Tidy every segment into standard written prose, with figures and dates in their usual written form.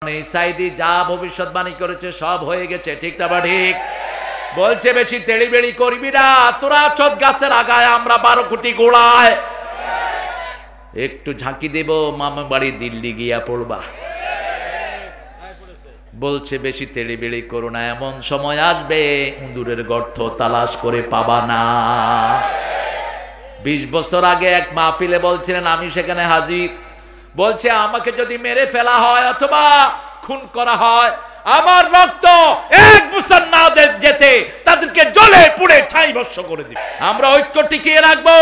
সাইদি যা ভবিষ্যৎবাণী করেছে সব হয়ে গেছে, ঠিক না বা ঠিক? বলছে বেশি তেড়িবেড়ি করবি না, তোরা চোদ গাছের আগায়, আমরা 12 কোটি গোড়ায়। একটু ঝাঁকি দেব, মামা বাড়ি দিল্লি গিয়া পড়বা। বলছে বেশি তেড়িবেড়ি করো না, এমন সময় আসবে ইঁদুরের গর্ত তালাশ করে পাবা না। 20 বছর আগে এক মাহফিলে বলছিলেন, আমি সেখানে হাজির। বলছে আমাকে যদি মেরে ফেলা হয় অথবা খুন করা হয়, আমার রক্ত 1 বছর না যেতে তাদেরকে জ্বলে পুড়ে ঠাই ভস্ম করে দিবে। আমরা ঐক্য টিকিয়ে রাখবো,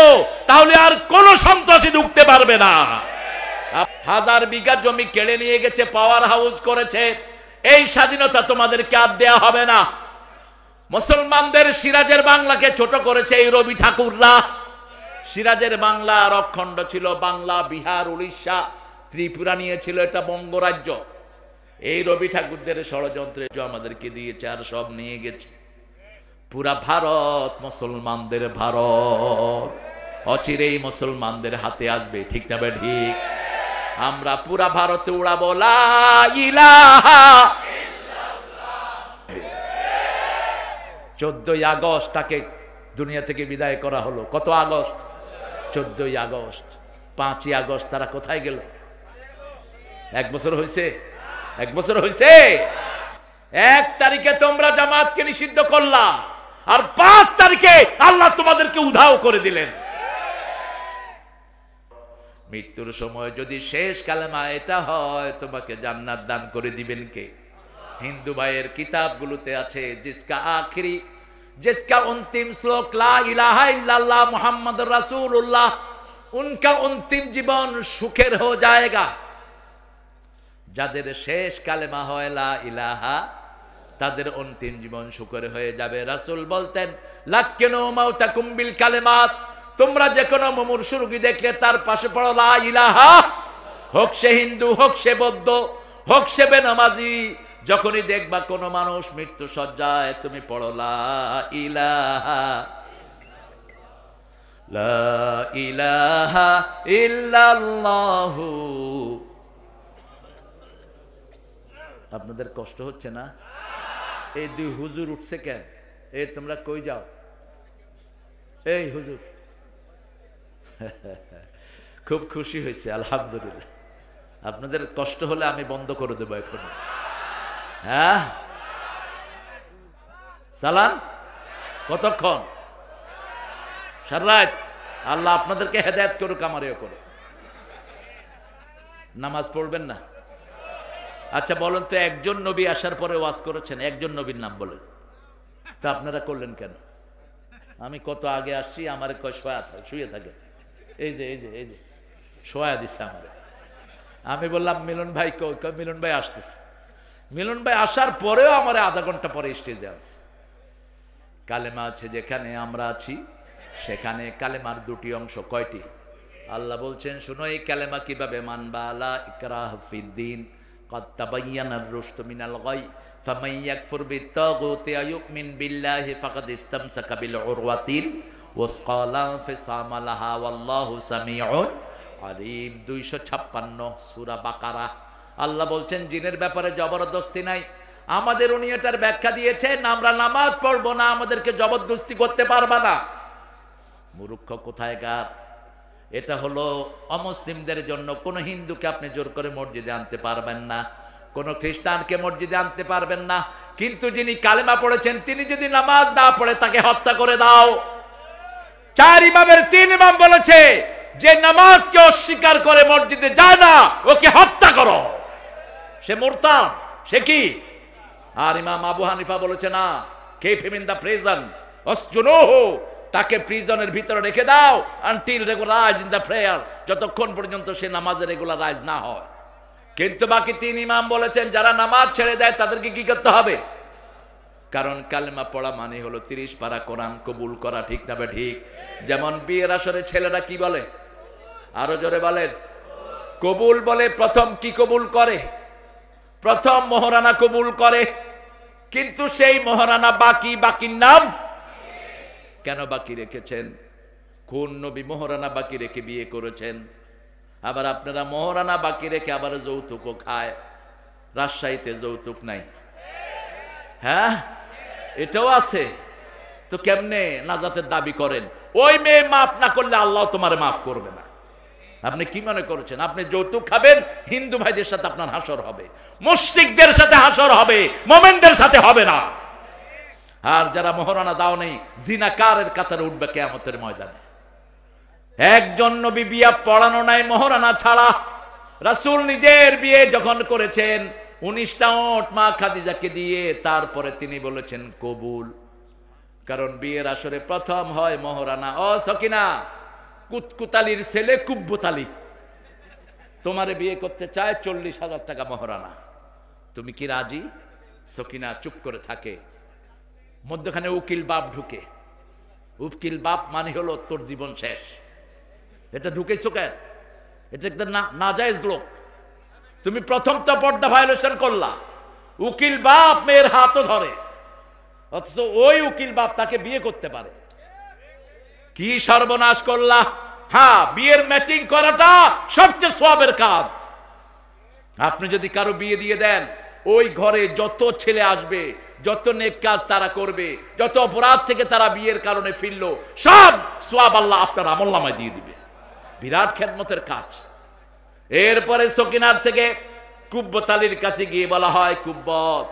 তাহলে আর কোন সন্ত্রাসী ঢুকতে পারবে না। 1000 বিঘা জমি কেড়ে নিয়ে গেছে, পাওয়ার হাউস করেছে। এই স্বাধীনতা তোমাদেরকে আর দেয়া হবে না। মুসলমানদের সিরাজের বাংলাকে ছোট করেছে এই রবি ঠাকুররা। সিরাজের বাংলা আর অখণ্ড ছিল, বাংলা, বিহার, উড়িষ্যা, ত্রিপুরা নিয়েছিল এটা বঙ্গরাজ্য। এই রবি ঠাকুরদের ষড়যন্ত্রে আমাদেরকে দিয়েছে আর সব নিয়ে গেছে। পুরা ভারত মুসলমানদের ভারত, অচিরেই মুসলমানদের হাতে আসবে, ঠিক না বে ঠিক? আমরা পুরা ভারতে উড়াবো লা ইলাহা ইল্লাল্লাহ। 14ই আগস্ট তাকে দুনিয়া থেকে বিদায় করা হলো। কত আগস্ট? 14ই আগস্ট। 5ই আগস্ট তারা কোথায় গেল? 1 বছর হয়েছে? 1 বছর হয়েছে? 1 তারিখে তোমরা জামাতকে নিষিদ্ধ করলা, আর 5 তারিখে আল্লাহ তোমাদেরকে উধাও করে দিলেন। মৃত্যুর সময় যদি শেষ কালেমা এটা হয়, তোমাকে জান্নাত দান করে দিবেন কে? হিন্দু ভাইয়ের কিতাবগুলোতে আছে, जिसका अंतिम श्लोक ला इलाहा इल्लल्लाह मुहम्मद रसूलुल्लाह, उनका अंतिम जीवन सुखेर हो जाएगा। যাদের শেষ কালেমা হয় লা ইলাহা, তাদের অন্তিম জীবন সুখের হয়ে যাবে। রাসূল বলতেন লাক্কিনু মাউতাকুম বিল কালিমাত, তোমরা যে কোনো মুমূর্ষু রোগী দেখলে তার পাশে পড়ো লা ইলাহা। হোক সে হিন্দু, হোক সে বৌদ্ধ, হোক সে বেনামাজি, যখনই দেখবা কোন মানুষ মৃত্যু সজ্জায়, তুমি পড়ো লা ইলাহা লা ইলাহা ইল্লাল্লাহু। আপনাদের কষ্ট হচ্ছে না? এই 2 হুজুর উঠছে কেন? এই তোমরা কই যাও? এই হুজুর খুব খুশি হয়েছে, আলহামদুলিল্লাহ। আপনাদের কষ্ট হলে আমি বন্ধ করে দেবো এখন। হ্যাঁ, চালান। কতক্ষণ? সারা রাত। আল্লাহ আপনাদেরকে হেদায়েত করুক, আমারও করুক। নামাজ পড়বেন না? আচ্ছা বলেন তো, একজন নবী আসার পরে ওয়াজ করেছেন, একজন নবীর নাম বলেন তা আপনারা করলেন কেন? আমি কত আগে আসছি, আমার কয় শুয়ে থাকে, এই যে এই যে এই যে শোয়া দিচ্ছে আমারে। আমি বললাম মিলন ভাই কই? মিলন ভাই আসতেছে। মিলন ভাই আসার পরেও আমার আধা ঘন্টা পরে স্টেজে আছে। কালেমা আছে যেখানে আমরা আছি, সেখানে কালেমার 2টি অংশ। কয়টি? আল্লাহ বলছেন শুনো এই কালেমা কিভাবে মানবা। লা ইকরাহা ফিদ্দিন قد تبين الرشد من الغي فمن يكفر بالطاغوت ويؤمن بالله فقد استمسك بالعروة الوثقى لا انفصام لها والله سميع عليم। 256 সূরা বাকারা। আল্লাহ বলছেন জিনের ব্যাপারে জবরদস্তি নাই। আমাদের উনি এটার ব্যাখ্যা দিয়েছেন, আমরা নামাজ পড়বো না, আমাদেরকে জবরদস্তি করতে পারবা না। মূর্খ কোথায়কার! এটা হলো অমুসলিমদের জন্য। কোন হিন্দুকে আপনি জোর করে মসজিদে আনতে পারবেন না, কোন খ্রিস্টানকে মসজিদে আনতে পারবেন না। কিন্তু যিনি কালেমা পড়েছেন, তিনি যদি নামাজ না পড়ে, তাকে হত্যা করে দাও। 4 ইমামের 3 ইমাম বলেছে যে নামাজকে অস্বীকার করে মসজিদে যায় না, ওকে হত্যা করো, সে মুরতাদ, সে কি? আর ইমাম আবু হানিফা বলেছে না, keep him in the prison, আসজুনুহু, তাকে প্রিজনের ভিতরে রেখে দাও until regularise in the prayer, যতক্ষণ পর্যন্ত সে নামাজে রেগুলারাইজ না হয়। কিন্তু বাকি 3 ইমাম বলেছেন যারা নামাজ ছেড়ে দেয় তাদেরকে কি করতে হবে? কারণ কালেমা পড়া মানে হলো 30 পারা কোরআন কবুল করা, ঠিক না? ঠিক। যেমন বিয়ের আসরে ছেলেরা কি বলে? আরো জোরে বলেন। কবুল বলে। প্রথম কি কবুল করে? প্রথম মোহরানা কবুল করে। কিন্তু সেই মোহরানা বাকি, বাকির নাম কেন বাকি রেখেছেন? কোন নবী মোহরানা বাকি রেখে বিয়ে করেছেন? আবার আপনারা মোহরানা বাকি রেখে আবার যৌতুকও খায়। রাজশাহীতে যৌতুক নাই, হ্যাঁ এটাও আছে। তো কেমনে নাজাতের দাবি করেন? ওই মেয়ে মাফ না করলে আল্লাহ তোমার মাফ করবে না। আপনি কি মনে করছেন আপনি যৌতুক খাবেন, হিন্দু ভাইদের সাথে আপনার হাসর হবে, মুশরিকদের সাথে হাসর হবে, মোমেনদের সাথে হবে না। আর যারা মোহরানা দাও নেই জিনাকারের কাতারে উঠবে কিয়ামতের ময়দানে। একজন নবী বিয়া পড়ানো নাই মোহরানা ছাড়া। রাসূল নিজের বিয়ে যখন করেছেন 19টা ওট মা খাদিজাকে দিয়ে, তারপরে তিনি বলেছেন কবুল। কারণ বিয়ের আসরে প্রথম হয় মোহরানা। ও সকিনা, কুতকুতালির ছেলে কুব্বুতালি তোমারে বিয়ে করতে চায়, 40,000 টাকা মোহরানা, তুমি কি রাজি? সকিনা চুপ করে থাকে। মধ্যখানে উকিল বাপ ঢুকে। উকিল বাপ মানে হলো তোর জীবন শেষ। এটা ঢুকেছো কেন? এটা একটা নাজায়েজ লোক। তুমি প্রথম তো পর্দা ভায়োলেশন করলা। উকিল বাপ মেয়ের হাতও ধরে, অথচ ওই উকিল বাপ তাকে বিয়ে করতে পারে। কি সর্বনাশ করলা! হ্যাঁ, বিয়ের ম্যাচিং করাটা সবচেয়ে সওয়াবের কাজ। আপনি যদি কারো বিয়ে দিয়ে দেন, ওই ঘরে যত ছেলে আসবে, যত নেক কাজ তারা করবে, যত অপরাধ থেকে তারা বিয়ের কারণে ফিরলো, সব সওয়াব আল্লাহ আপনার আমলনামায় দিয়ে দিবে। বিরাট খেদমতের কাজ। এরপরে সকিনার থেকে কুব্বত আলীর কাছে গিয়ে বলা হয়, কুব্বত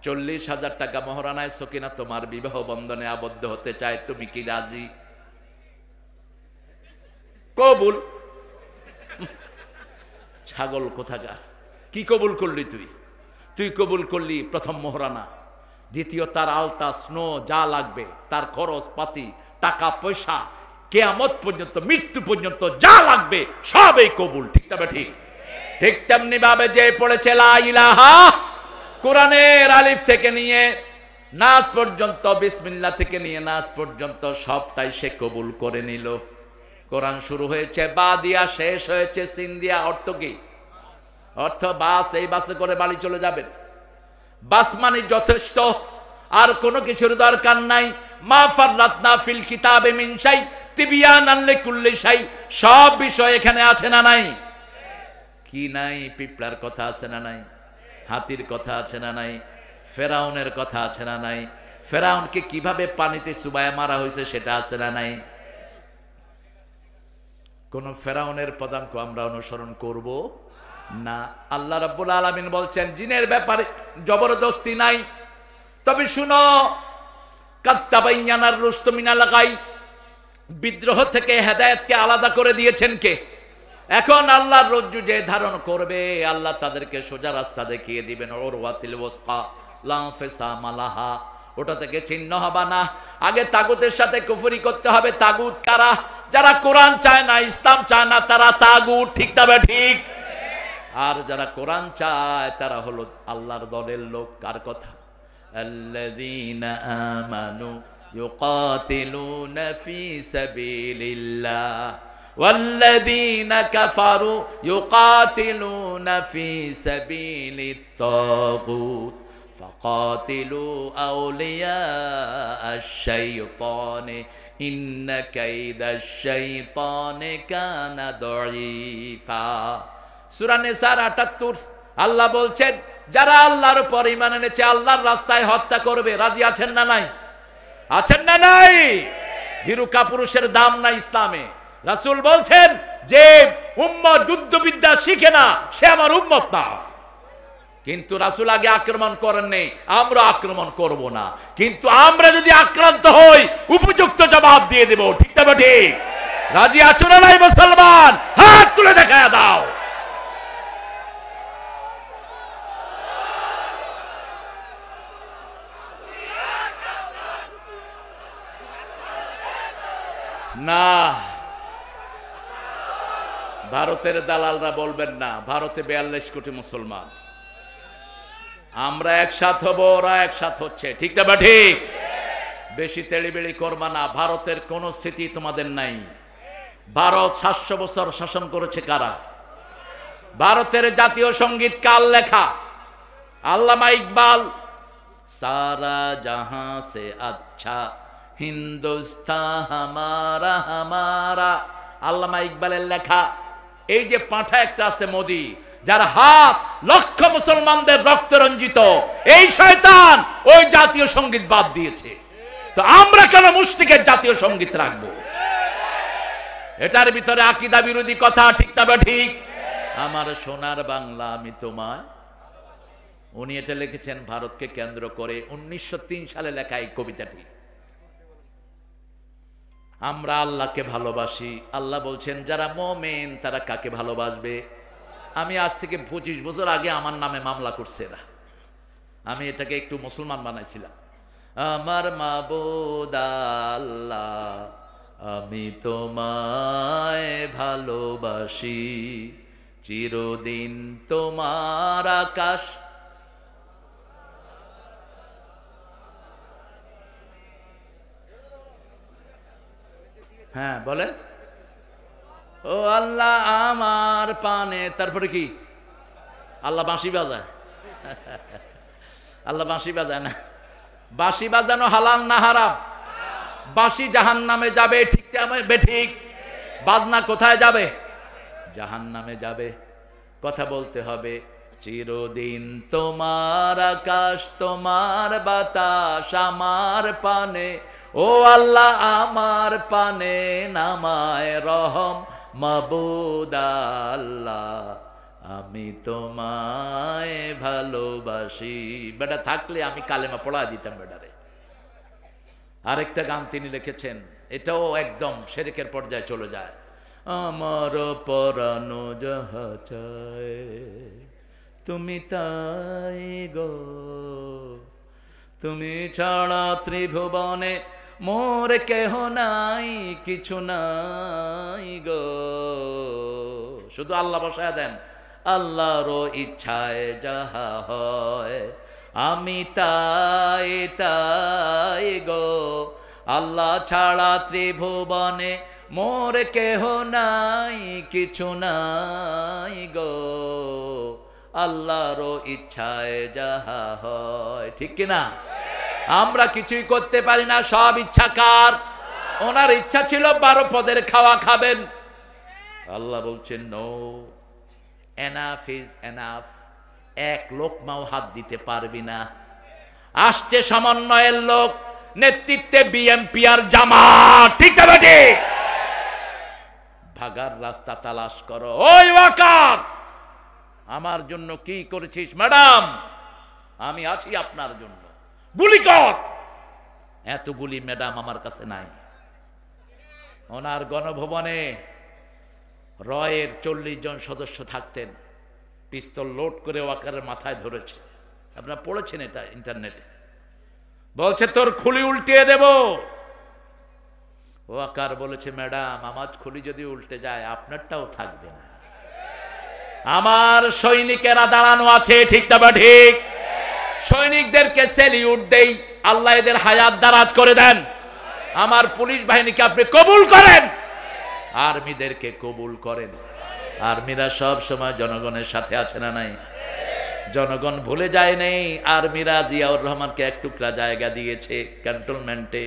40,000 টাকা মোহরানায় সকিনা তোমার বিবাহ বন্ধনে আবদ্ধ হতে চায়, তুমি কি রাজি? কবুল। ছাগল কোথাকার! কি কবুল করলি তুই? তুই কবুল করলি প্রথম মোহরানা, দ্বিতীয় তার আলতা স্নো যা লাগবে, তার খরচ পাতি, টাকা পয়সা, কিয়ামত পর্যন্ত, মৃত্যু পর্যন্ত যা লাগবে সবই কবুল। ঠিক তবে ঠিক। ঠিক তেমনি ভাবে যে পড়েছে লা ইলাহা, কোরআনের আলিফ থেকে নিয়ে নাস পর্যন্ত, বিসমিল্লাহ থেকে নিয়ে নাস পর্যন্ত সবটাই সে কবুল করে নিল। কোরআন শুরু হয়েছে বা দিয়া, শেষ হয়েছে সিন দিয়া। অর্থ কি? অর্থ বাস, এই বাসে করে বাড়ি চলে যাবেন। বাস মানে যথেষ্ট, আর কোনো কিছুর দরকার নাই। মা ফাররাতনা ফিল কিতাবে মিন শাই তিবিয়ানান লিকুল্লি শাই। সব বিষয় এখানে আছে না নাই? কি নাই? পিঁপড়ার কথা আছে না নাই? হাতির কথা আছে না নাই? ফেরাউনের কথা আছে না নাই? ফেরাউনকে কিভাবে পানিতে চুবায়া মারা হয়েছে সেটা আছে না নাই? কোন ফেরাউনের পদাঙ্ক আমরা অনুসরণ করব না। আল্লাহ রাব্বুল আলামিন বলছেন জিনের ব্যাপারে জবরদস্তি নাই। তবে শুনো, কাত্তাবাইয়ানার রুশদ মিনাল গাই, বিদ্রোহ থেকে হেদায়েতকে আলাদা করে দিয়েছেন কে? এখন আল্লাহর রজ্জু যে ধারণ করবে, আল্লাহ তাদেরকে সোজা রাস্তা দেখিয়ে দিবেন। উরওয়াতিল ওয়াসকা লা ফিসামা লাহা, ওটা থেকে ছিন্ন হবে না। আগে তাগুতের সাথে কুফরি করতে হবে। তাগুত কারা? যারা কোরআন চায় না, ইসলাম চায় না, তারা তাগুত। ঠিক তবে ঠিক। আর যারা কোরআন চায় তারা হলো আল্লাহর দলের লোক। কার কথা? আল্লাযীনা আমানু ইউকাতিলুনা ফি সাবিলিল্লাহ ওয়াল্লাযীনা কাফারু ইউকাতিলুনা ফি সাবিলিত তাগুত ফাকাতিলু আউলিয়া আশ-শাইতানি ইন্না কাইদাশ-শাইতানি কানা দাঈফা। সূরা নিসার ৭৮। আল্লাহ বলছেন যারা আল্লাহর উপর ঈমান এনেছে, আল্লাহর রাস্তায় হত্যা করবে, রাজি আছেন না নাই? আছেন না নাই? ভীরু কাপুরুষের দাম নাই ইসলামে। রাসূল বলছেন যে উম্মত যুদ্ধবিদ্যা শিখে না, সে আমার উম্মত না। কিন্তু রাসূল আগে আক্রমণ করেন নেই, আমরা আক্রমণ করব না। কিন্তু আমরা যদি আক্রান্ত হই, উপযুক্ত জবাব দিয়ে দেব। ঠিক তবে ঠিক। রাজি আছো না নাই মুসলমান? হাত তুলে দেখায়া দাও। না, ভারতের দালালরা বলবেন না। ভারতে 42 কোটি মুসলমান, আমরা একসাথ হব, ওরা একসাথ হচ্ছে। ঠিক না? ঠিক। বেশি তেড়িবেড়ি করবা না। ভারতের কোন স্থিতি তোমাদের নাই। ভারত 700 বছর শাসন করেছে কারা? ভারতের জাতীয় সঙ্গীত কার লেখা? আল্লামা ইকবাল। সারা জাহাঁ সে আচ্ছা হিন্দুস্তান হামারা হামারা, আল্লামা ইকবালের লেখা। এই যে পাঁঠা একটা আছে মোদি, যার হাত লক্ষ মুসলমানদের রক্তে রঞ্জিত, এই শয়তান ওই জাতীয় সঙ্গীত বাদ দিয়েছে। তো আমরা কেন মুশরিকের জাতীয় সঙ্গীত রাখবো? এটার ভিতরে আকীদা বিরোধী কথা, ঠিক না ঠিক? আমার সোনার বাংলা আমি তোমায়, উনি এটা লিখেছেন ভারতকে কেন্দ্র করে 1903 সালে লেখা এই কবিতাটি। আমরা আল্লাহকে ভালোবাসি, আল্লাহ বলছেন যারা মুমিন তারা কাকে ভালোবাসবে? আমি আজ থেকে 25 বছর আগে আমার নামে মামলা করছে এরা, আমি এটাকে একটু মুসলমান বানাইছিলাম। আমার মাবুদ আল্লাহ আমি তোমায় ভালোবাসি, চিরদিন তোমার আকাশ। হ্যাঁ বলেন, ও আল্লাহ আমার পানে, তারপরে কি? আল্লাহ বাঁশি বাজায়? আল্লাহ বাঁশি বাজায় না। বাঁশি বাজানো হালাল না হারাম? বাঁশি জাহান্নামে যাবে, ঠিক বেঠিক? বাজনা কোথায় যাবে? জাহান্নামে যাবে। কথা বলতে হবে, চিরদিন তোমার আকাশ তোমার বাতাস আমার পানে, ও আল্লাহ আমার পানে নামায় রহম মাবুদ আল্লাহ আমি তোমায় ভালোবাসি। বেটা থাকলে আমি কালেমা পড়া দিতাম বেটারে। আরেকটা গান তিনি লিখেছেন, এটাও একদম শিরকের পর্যায়ে চলে যায়। আমার পরানো যাহা চায় তুমি তাই গো, তুমি ছাড়া ত্রিভুবনে মোর কেহ নাই, কিছু নাই গো। শুধু আল্লাহ বসায় দেন, আল্লাহর ইচ্ছায় যাহা হয় আমি তাই তাই গো। আল্লাহ ছাড়া ত্রিভুবনে মোর কেহ নাই, কিছু নাই গো। আল্লাহর ইচ্ছায় যাহা হয়, ঠিক কিনা? আমরা কিছুই করতে পারি না, সব ইচ্ছা কার? ওনার ইচ্ছা ছিল 12 পদের খাওয়া খাবেন। আল্লাহ বলছেন নো, এনাফ ইজ এনাফ, এক লোকমাও হাত দিতে পারবি না। আসছে সমন্বয়ের লোক, নেতৃত্বে বিএনপি আর জামাত, ঠিক না বেটি? ভাগার রাস্তা তালাশ করো। ওই ওয়াকার, আমার জন্য কি করেছিস? ম্যাডাম আমি আছি আপনার জন্য, গুলি কর। এত গুলি ম্যাডাম আমার কাছে নাই। ওনার গণভবনে রয়ের 40 জন সদস্য থাকতেন, পিস্তল লোড করে ওয়াকারের মাথায় ধরেছে। আপনারা পড়েছেন এটা ইন্টারনেটে। বলছে তোর খুলি উল্টিয়ে দেব। ওয়াকার বলেছে ম্যাডাম আমার খুলি যদি উল্টে যায় আপনারটাও থাকবে না। আমার সৈনিকেরা দাঁড়ানো আছে, ঠিক না বা ঠিক? সৈনিকদেরকে সেলিউট দেই, আল্লাহ এদের হায়াত দারাজ করে দেন। আমার পুলিশ বাহিনীকে আপনি কবুল করেন, আর্মিদেরকে কবুল করেন। আর্মিরা সব সময় জনগণের সাথে আছে না নাই? জনগণ ভুলে যায় নাই। আর্মিরা জিয়াউর রহমানকে এক টুকরা জায়গা দিয়েছে ক্যান্টনমেন্টে,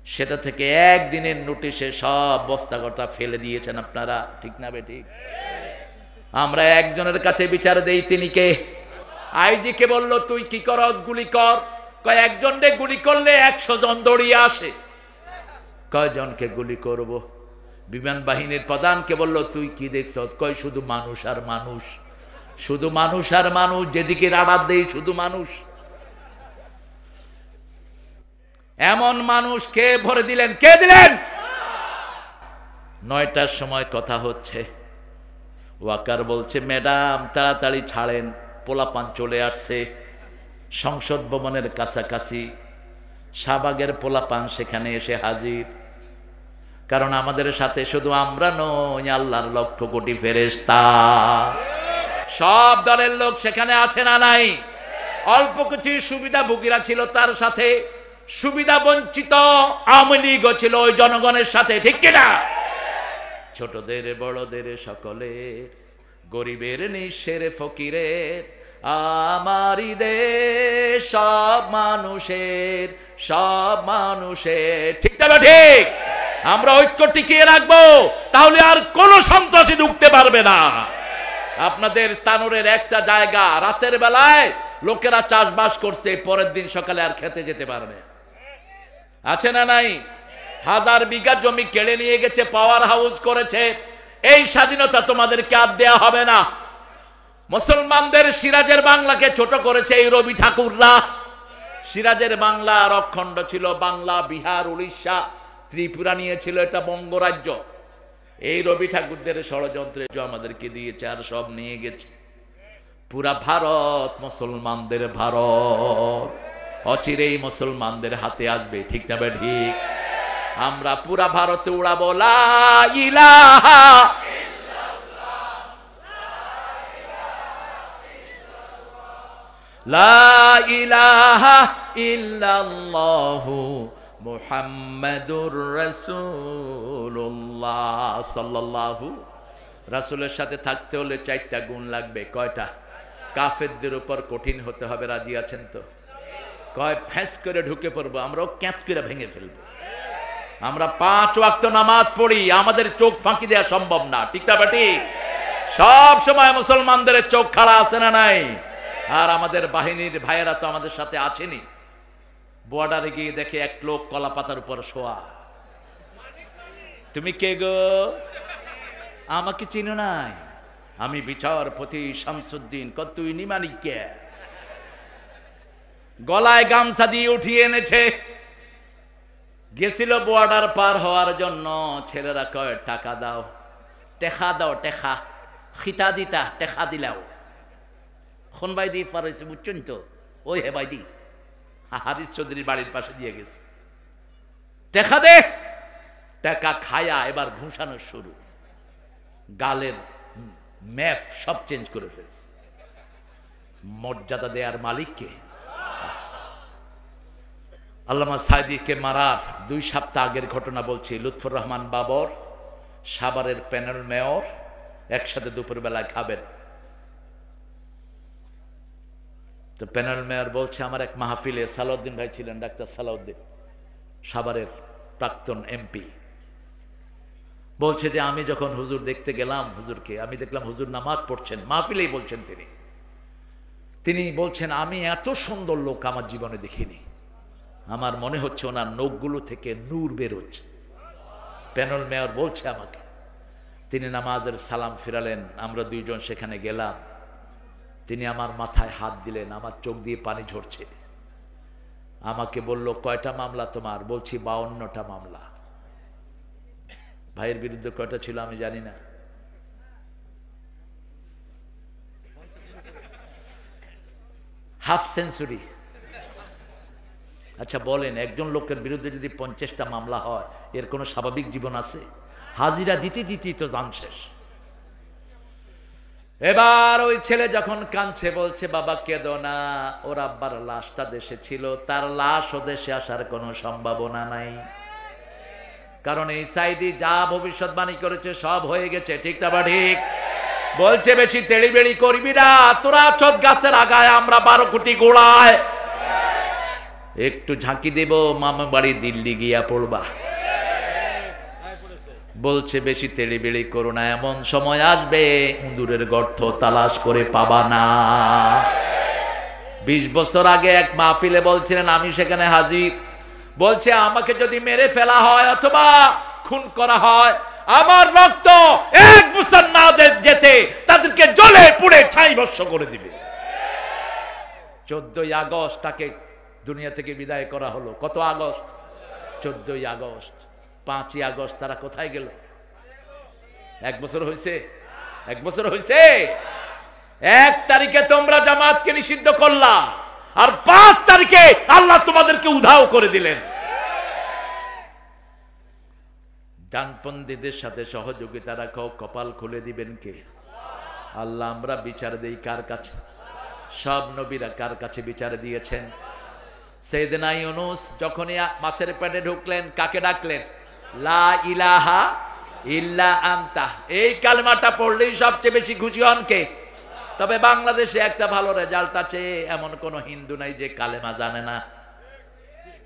সেটা থেকে একদিনের নোটিশে সব বস্তাগটা ফেলে দিয়েছেন আপনারা, ঠিক না বেঠিক? আমরা একজনের কাছে বিচার দেই, তিনি কে? আইজি কে বলল তুই কি করস? গুলি কর। কয় একজনকে গুলি করলে 100 জন দৌড়িয়ে আসে। কয়জনকে গুলি করব? বিমান বাহিনীর প্রধানকে বলল তুই কি দেখছ? কয় শুধু মানুষ আর মানুষ, শুধু মানুষ আর মানুষ, যেদিকে রাডার দেই শুধু মানুষ। এমন মানুষ কে ভরে দিলেন? কে দিলেন? 9টার সময় কথা হচ্ছে, ওয়াকার বলছে ম্যাডাম তাড়াতাড়ি ছাড়েন, পোলাপান চলে আসছে সংসদ ভবনের কাছাকাছি। শাহবাগের পোলাপান সেখানে এসে হাজির, কারণ আমাদের সাথে শুধু আমরা নই, আল্লাহর লক্ষ কোটি ফেরেশতা, সব দলের লোক সেখানে আছে না নাই? অল্প কিছু সুবিধাভোগীরা ছিল তার সাথে, সুবিধা বঞ্চিত আওয়ামী লীগও ছিল ওই জনগণের সাথে, ঠিক কিনা? ছোটদের বড়দের সকলের, গরিবের নিঃস্বের ফকিরের, আমারই দেশ সব মানুষের, সব মানুষের, ঠিক না ঠিক? আমরা ঐক্য টিকিয়ে রাখবো, তাহলে আর কোন সন্ত্রাসী ঢুকতে পারবে না। আপনাদের তানোরের একটা জায়গা রাতের বেলায় লোকেরা চাষবাস করছে, পরের দিন সকালে আর খেতে যেতে পারবে, আছে না নাই? 1000 বিঘা জমি কেড়ে নিয়ে গেছে, পাওয়ার হাউস করেছে। এই স্বাধীনতা তোমাদেরকে আর দেয়া হবে না। মুসলমানদের সিরাজের বাংলাকে ছোট করেছে এই রবি ঠাকুররা। সিরাজের বাংলা আর অখণ্ড ছিল, বাংলা, বিহার, উড়িষ্যা, ত্রিপুরা নিয়েছিল, এটা বঙ্গরাজ্য। এই রবি ঠাকুরদের ষড়যন্ত্রে যে আমাদেরকে দিয়েছে আর সব নিয়ে গেছে। পুরা ভারত মুসলমানদের ভারত, অচিরেই মুসলমানদের হাতে আসবে, ঠিক না ঠিক? আমরা পুরা ভারতে উড়াবো লা ইলাহা লা ইলাহা ইল্লাল্লাহু মুহাম্মাদুর রাসূলুল্লাহ সাল্লাল্লাহু। রাসূলের সাথে থাকতে হলে 4টা গুণ লাগবে। কয়টা? কাফেরদের উপর কঠিন হতে হবে, রাজি আছেন তো? কয় ফ্যাঁস করে ঢুকে পড়বো, আমরাও ক্যাঁচ করে ভেঙে ফেলবো। আমরা 5 ওয়াক্ত নামাজ পড়ি, আমাদের চোখ ফাঁকি দেওয়া সম্ভব না, ঠিক না ঠিক? সব সময় মুসলমানদের চোখ খাড়া আছে না নাই? আর আমাদের বাহিনীর ভাইয়েরা তো আমাদের সাথে আছেনি। বর্ডারে গিয়ে দেখে এক লোক কলা পাতার উপর শোয়া। তুমি কে গো? আমাকে চিনো নাই? আমি বিচারপতি শামসুদ্দিন। তুই নিমানিক কে? গলায় গামছা দিয়ে উঠিয়ে এনেছে। গেছিল বর্ডার পার হওয়ার জন্য। ছেলেরা কয় টাকা দাও, টেকা দাও, টেকা খিতা দিতা, টেকা দিলাও। খন ভাই দিয়ে পার হয়েছে, বুঝছেন তো? ওই হে ভাই দি হারিস চৌধুরীর বাড়ির পাশে দিয়ে গেছে। টেকা দে। টাকা খায়া এবার ঘুষানো শুরু। গালের ম্যাপ সব চেঞ্জ করে ফেলছে। মর্যাদা দেয়ার মালিককে। আল্লামা সাইদিকে মারার 2 সপ্তাহ আগের ঘটনা বলছি। লুৎফর রহমান বাবর, সাভারের প্যানেল মেয়র, একসাথে দুপুর বেলায় খাবেন। তো প্যানেল মেয়র বলছে, আমার এক মাহফিলে সালাউদ্দিন ভাই ছিলেন, ডাক্তার সালাউদ্দিন, সাভারের প্রাক্তন এমপি, বলছে যে আমি যখন হুজুর দেখতে গেলাম, হুজুরকে আমি দেখলাম হুজুর নামাজ পড়ছেন, মাহফিলেই বলছেন তিনি বলছেন আমি এত সুন্দর লোক আমার জীবনে দেখিনি। আমার মনে হচ্ছে ওনার নখগুলো থেকে নূর বের হচ্ছে। প্যানেল মেয়র বলছে আমাকে। তিনি নামাজের সালাম ফিরালেন, আমরা 2 জন সেখানে গেলাম। তিনি আমার মাথায় হাত দিলেন, আমার চোখ দিয়ে পানি ঝরছে। আমাকে বলল, কয়টা মামলা তোমার? বলছি 52টা মামলা। ভাইয়ের বিরুদ্ধে কয়টা ছিল আমি জানি না। Half century. আচ্ছা বলেন, একজন লোকের বিরুদ্ধে যদি 50টা মামলা হয়, এর কোনো স্বাভাবিক জীবন আছে? হাজিরা দিতে দিতেই তো জান শেষ। এবার ওই ছেলে যখন কাঁদছে, বলছে বাবা কেঁদো না, ওর আব্বার লাশটা দেশে ছিল, তার লাশ ও দেশে আসার কোনো সম্ভাবনা নাই। কারণ এই সাইদি যা ভবিষ্যৎবাণী করেছে সব হয়ে গেছে, ঠিক না ঠিক? বলছে বেশি তেড়িবেড়ি করবি না, তোরা চোদ গাছের আগায়, আমরা 12 কোটি গোড়ায়। একটু ঝাঁকি দেব, মামা বাড়ি দিল্লি গিয়া পড়বা। বলছে বেশি তেড়িবেড়ি করো না, এমন সময় আসবে ইঁদুরের গর্ত তালাশ করে পাবা না। 20 বছর আগে এক মাহফিলে বলছিলেন, আমি সেখানে হাজির। বলছে আমাকে যদি মেরে ফেলা হয় অথবা খুন করা হয়, আমার রক্ত 1 বছর না যেতে তাদেরকে জ্বলে পুড়ে ছাই ভস্ম করে দিবে। 14ই আগস্ট তাকে দুনিয়া থেকে বিদায় করা হলো। কত আগস্ট? 14ই আগস্ট। 5ই আগস্ট তারা কোথায় গেল? 1 বছর হয়েছে? 1 বছর হয়েছে? 1 তারিখে তোমরা জামাতকে নিষিদ্ধ করলা, আর 5 তারিখে আল্লাহ তোমাদেরকে উধাও করে দিলেন। ডানপন্থীদের সাথে সহযোগিতা রাখাও কপাল খুলে দিবেন কে? আল্লাহ। আমরা বিচার দেই কার কাছে? সব নবীরা কার কাছে বিচার দিয়েছেন? সাইয়েদনা ইউনূস যখনই মাছের পেটে ঢুকলেন, কাকে ডাকলেন? লা ইলাহা ইল্লা আনতা। এই কালেমাটা পড়লেই সবচেয়ে বেশি খুশি হন কে? তবে বাংলাদেশে একটা ভালো রেজাল্ট আছে, এমন কোন হিন্দু নাই যে কালেমা জানে না।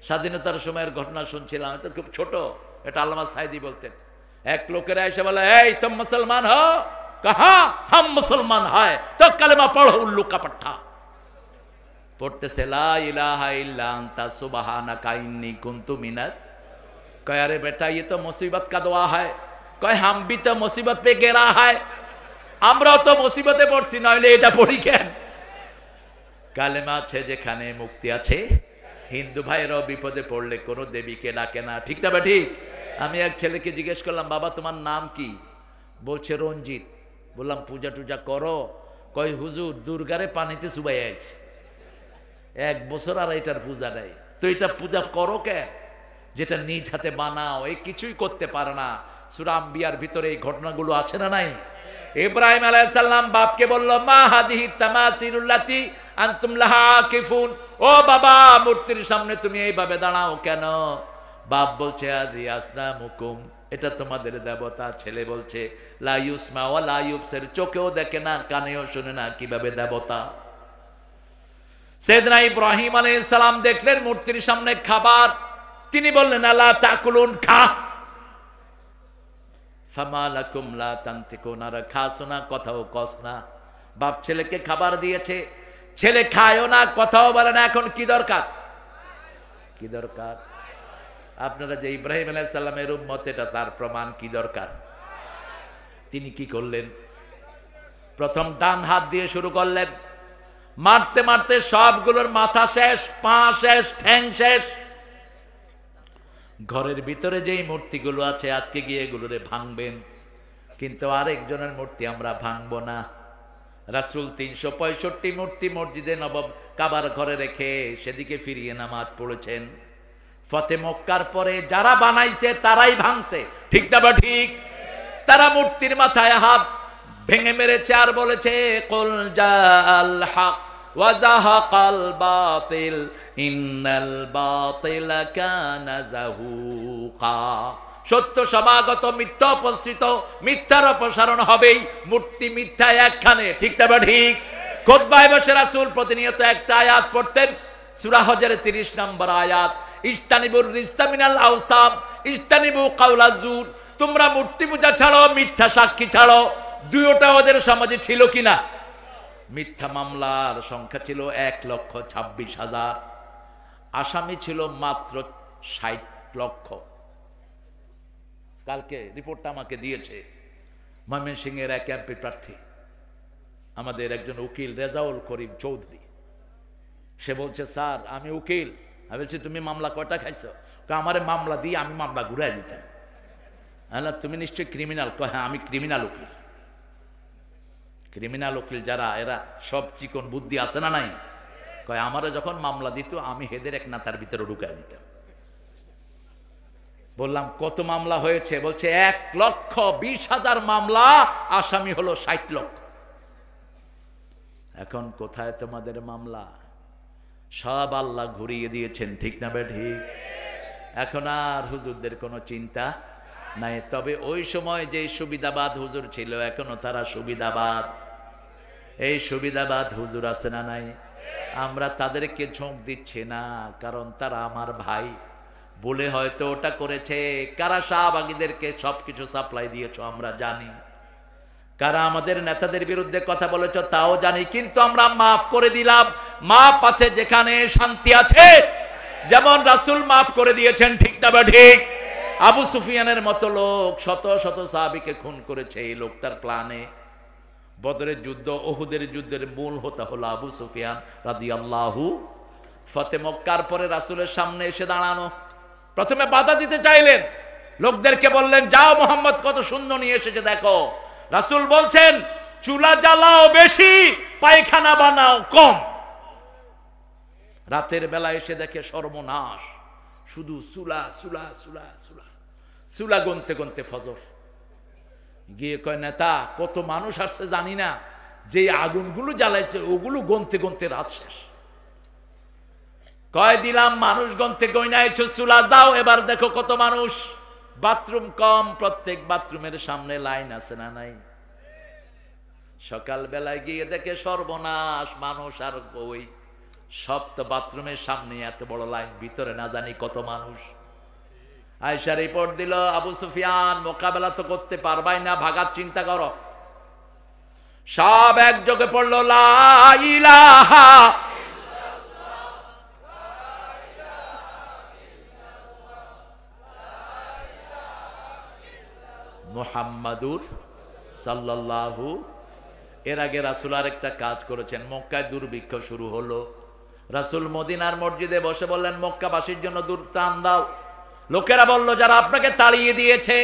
স্বাধীনতার সময়ের ঘটনা শুনছিলাম, এটা খুব ছোট, এটা আল্লামা সাইদি বলতেন। এক লোকেরা এসে বলে, এই তুমি মুসলমান হও? कहा हम मुसलमान है तो कलमा पढ़ो उल्लू का पट्टा पढ़ते ला इलाहा इल्ला अंता सुबहानाका इन्नी कुन्तु मिनज। कहे अरे बेटा ये तो मुसीबत का दुआ है। कहे हम भी तो मुसीबत पे गिरा है, আমরাও তো মুসিবতে পড়ছি, নইলে এটা পড়ি কেন? কালেমা আছে যেখানে মুক্তি আছে। হিন্দু ভাইরাও বিপদে পড়লে কোনো দেবীকে ডাকে না, ঠিক না? ঠিক। আমি এক ছেলেকে জিজ্ঞেস করলাম, বাবা তোমার নাম কি? বলছে রঞ্জিত। বললাম পূজা টুজা করো? কয় হুজুর দুর্গারে পানিতে চুবাই আছে, 1 বছর আর এটার পূজা নাই। তো এটা পূজা করো কেন? যেটা নিজ হাতে বানাও, এই কিছুই করতে পারে না। সূরা আম্বিয়ার ভিতরে এই ঘটনাগুলো আছে না নাই? ইব্রাহিম আলাইহিস সালাম বাপকে বলল, মা হাদিহি তামাসিলুল্লাতি আনতুম লাহা আকিফুন, ও বাবা মূর্তির সামনে তুমি এইভাবে দাঁড়াও কেন? বাপ বলছে আদি আসনামুকুম, এটা তোমাদের দেবতা। ছেলে বলছে লা ইউসমা ওয়া লা ইউবসির, চোখেও দেখে না কানেও শুনে না, কিভাবে দেবতা? সাইয়েদনা ইব্রাহিম আলাইহিস সালাম দেখলেন মূর্তির সামনে খাবার, তিনি বললেন আলা তাকুলুন, খা। ফামালাকুম লা তানতিকুন, আর খাস না, কথাও কস না। বাপ ছেলেকে খাবার দিয়েছে, ছেলে খায়ও না, কথাও বলে না। এখন কি দরকার? কি দরকার? আপনারা যে ইব্রাহিম আলাইহিস সালামের উম্মত, এটা তার প্রমাণ। কি দরকার? তিনি কি করলেন? প্রথম ডান হাত দিয়ে শুরু করলেন, মারতে মারতে সবগুলোর মাথা শেষ, পা শেষ, ঠ্যাং শেষ। ঘরের ভিতরে যেই মূর্তিগুলো আছে আজকে গিয়ে এগুলোরে ভাঙবেন, কিন্তু আরেকজনের মূর্তি আমরা ভাঙবো না। রাসূল 365 মূর্তি মসজিদে নবব কাবার ঘরে রেখে সেদিকে ফিরিয়ে নামাজ পড়েছেন। ফতে মক্কার পরে যারা বানাইছে তারাই ভাঙছে, ঠিক না বা ঠিক? তারা মূর্তির মাথায় হাত ভেঙে মেরেছে আর বলেছে কুল জাল হক ওয়া যাহাকাল বাতিল ইন্নাল বাতিলা কানা যাহুকা। সত্য সমাগত, মিথ্যা উপস্থিত, মিথ্যার অপসারণ হবেই। মূর্তি মিথ্যা একখানে, ঠিক না বা ঠিক? খুতবায় বসে রাসূল প্রতিনিয়ত একটা আয়াত পড়তেন, সূরা হজরের 30 নম্বর আয়াত, ইজতানিবুর রিজতা মিনাল আওসাম ইজতানিবু কাওলা জুর। তোমরা মূর্তি পূজা ছাড়ো, মিথ্যা সাক্ষী ছাড়ো। দুইটা ওদের সমাজে ছিল কিনা? মিথ্যা মামলার সংখ্যা ছিল 1,26,000, আসামি ছিল মাত্র 60 লক্ষ। কালকে রিপোর্টটা আমাকে দিয়েছে ময়মনসিংহের এক এমপি প্রার্থী, আমাদের একজন উকিল রেজাউল করিম চৌধুরী। সে বলছে স্যার আমি উকিল। আমি বলছি তুমি মামলা কয়টা খাইছো? আমারে মামলা দিয়ে আমি মামলা ঘুরাই দিতাম। তুমি নিশ্চয়ই ক্রিমিনাল? হ্যাঁ আমি ক্রিমিনাল উকিল। ক্রিমিনাল উকিল যারা, এরা সব চিকন বুদ্ধি আছে না নাই? কয় আমারে যখন মামলা দিত আমি হেদের এক নাতার ভিতরে ঢুকাই দিতাম। বললাম কত মামলা হয়েছে? বলছে 1,20,000 মামলা, আসামি হলো 60 লক্ষ। এখন কোথায় তোমাদের মামলা? সব আল্লাহ ঘুরিয়ে দিয়েছেন, ঠিক না বে ঠিক? এখন আর হুজুরদের কোনো চিন্তা নাই। তবে ওই সময় যে সুবিধাবাদ হুজুর ছিল, এখনো তারা সুবিধাবাদ। এই সুবিধাবাদ হুজুর আছে না নাই? আমরা তাদেরকে ঝোঁক দিচ্ছি না, কারণ তারা আমার ভাই বলে হয়তো ওটা করেছে। কারা শাহবাগীদেরকে সবকিছু সাপ্লাই দিয়েছ আমরা জানি, কারা আমাদের নেতাদের বিরুদ্ধে কথা বলেছ তাও জানি, কিন্তু আমরা মাফ করে দিলাম। মাফ আছে যেখানে শান্তি আছে, যেমন রাসূল মাফ করে দিয়েছেন, ঠিক না বা ঠিক? আবু সুফিয়ানের মতো লোক শত শত সাহাবীকে খুন করেছে এই লোকটার প্ল্যানে। বদরের যুদ্ধ, উহুদের যুদ্ধের মূল হোতা হলো আবু সুফিয়ান রাদিয়াল্লাহু। ফতে মক্কার পরে রাসূলের সামনে এসে দাঁড়ানো, প্রথমে বাধা দিতে চাইলেন, লোকদেরকে বললেন যাও মোহাম্মদ কত সুন্দর নিয়ে এসেছে দেখো। রাসূল বলছেন চুলা জ্বালাও বেশি, পায়খানা বানাও কম। রাতের বেলা এসে দেখে সর্বনাশ, শুধু চুলা চুলা চুলা চুলা চুলা, গনতে গনতে ফজর। গিয়ে কয় নেতা কত মানুষ আসছে জানি না, যে আগুনগুলো জ্বালাইছে ওগুলো গনতে গনতে রাত শেষ। কয় দিলাম মানুষ গনতে গইনাইছো, চুলা যাও এবার দেখো কত মানুষ। বাথরুম কম, প্রত্যেক বাথরুমের সামনে লাইন আছে না নাই? সকাল বেলায় গিয়ে দেখে সর্বনাশ, মানুষ আর কই। সব তো বাথরুমের সামনে এত বড় লাইন, ভিতরে না জানি কত মানুষ। আয়েশা রিপোর্ট দিল আবু সুফিয়ান মোকাবেলা তো করতে পারবাই না, ভাগার চিন্তা করো। সব একযোগে পড়লো লা ইলাহা মুহাম্মাদুর সাল্লাল্লাহু। এর আগে রাসূল আরেকটা কাজ করেছেন। মক্কায় দুর্ভিক্ষ শুরু হলো, রাসূল মদিনার মসজিদে বসে বললেন, মক্কাবাসীর জন্য ত্রাণ দাও। লোকেরা বলল, যারা আপনাকে তাড়িয়ে দিয়েছে,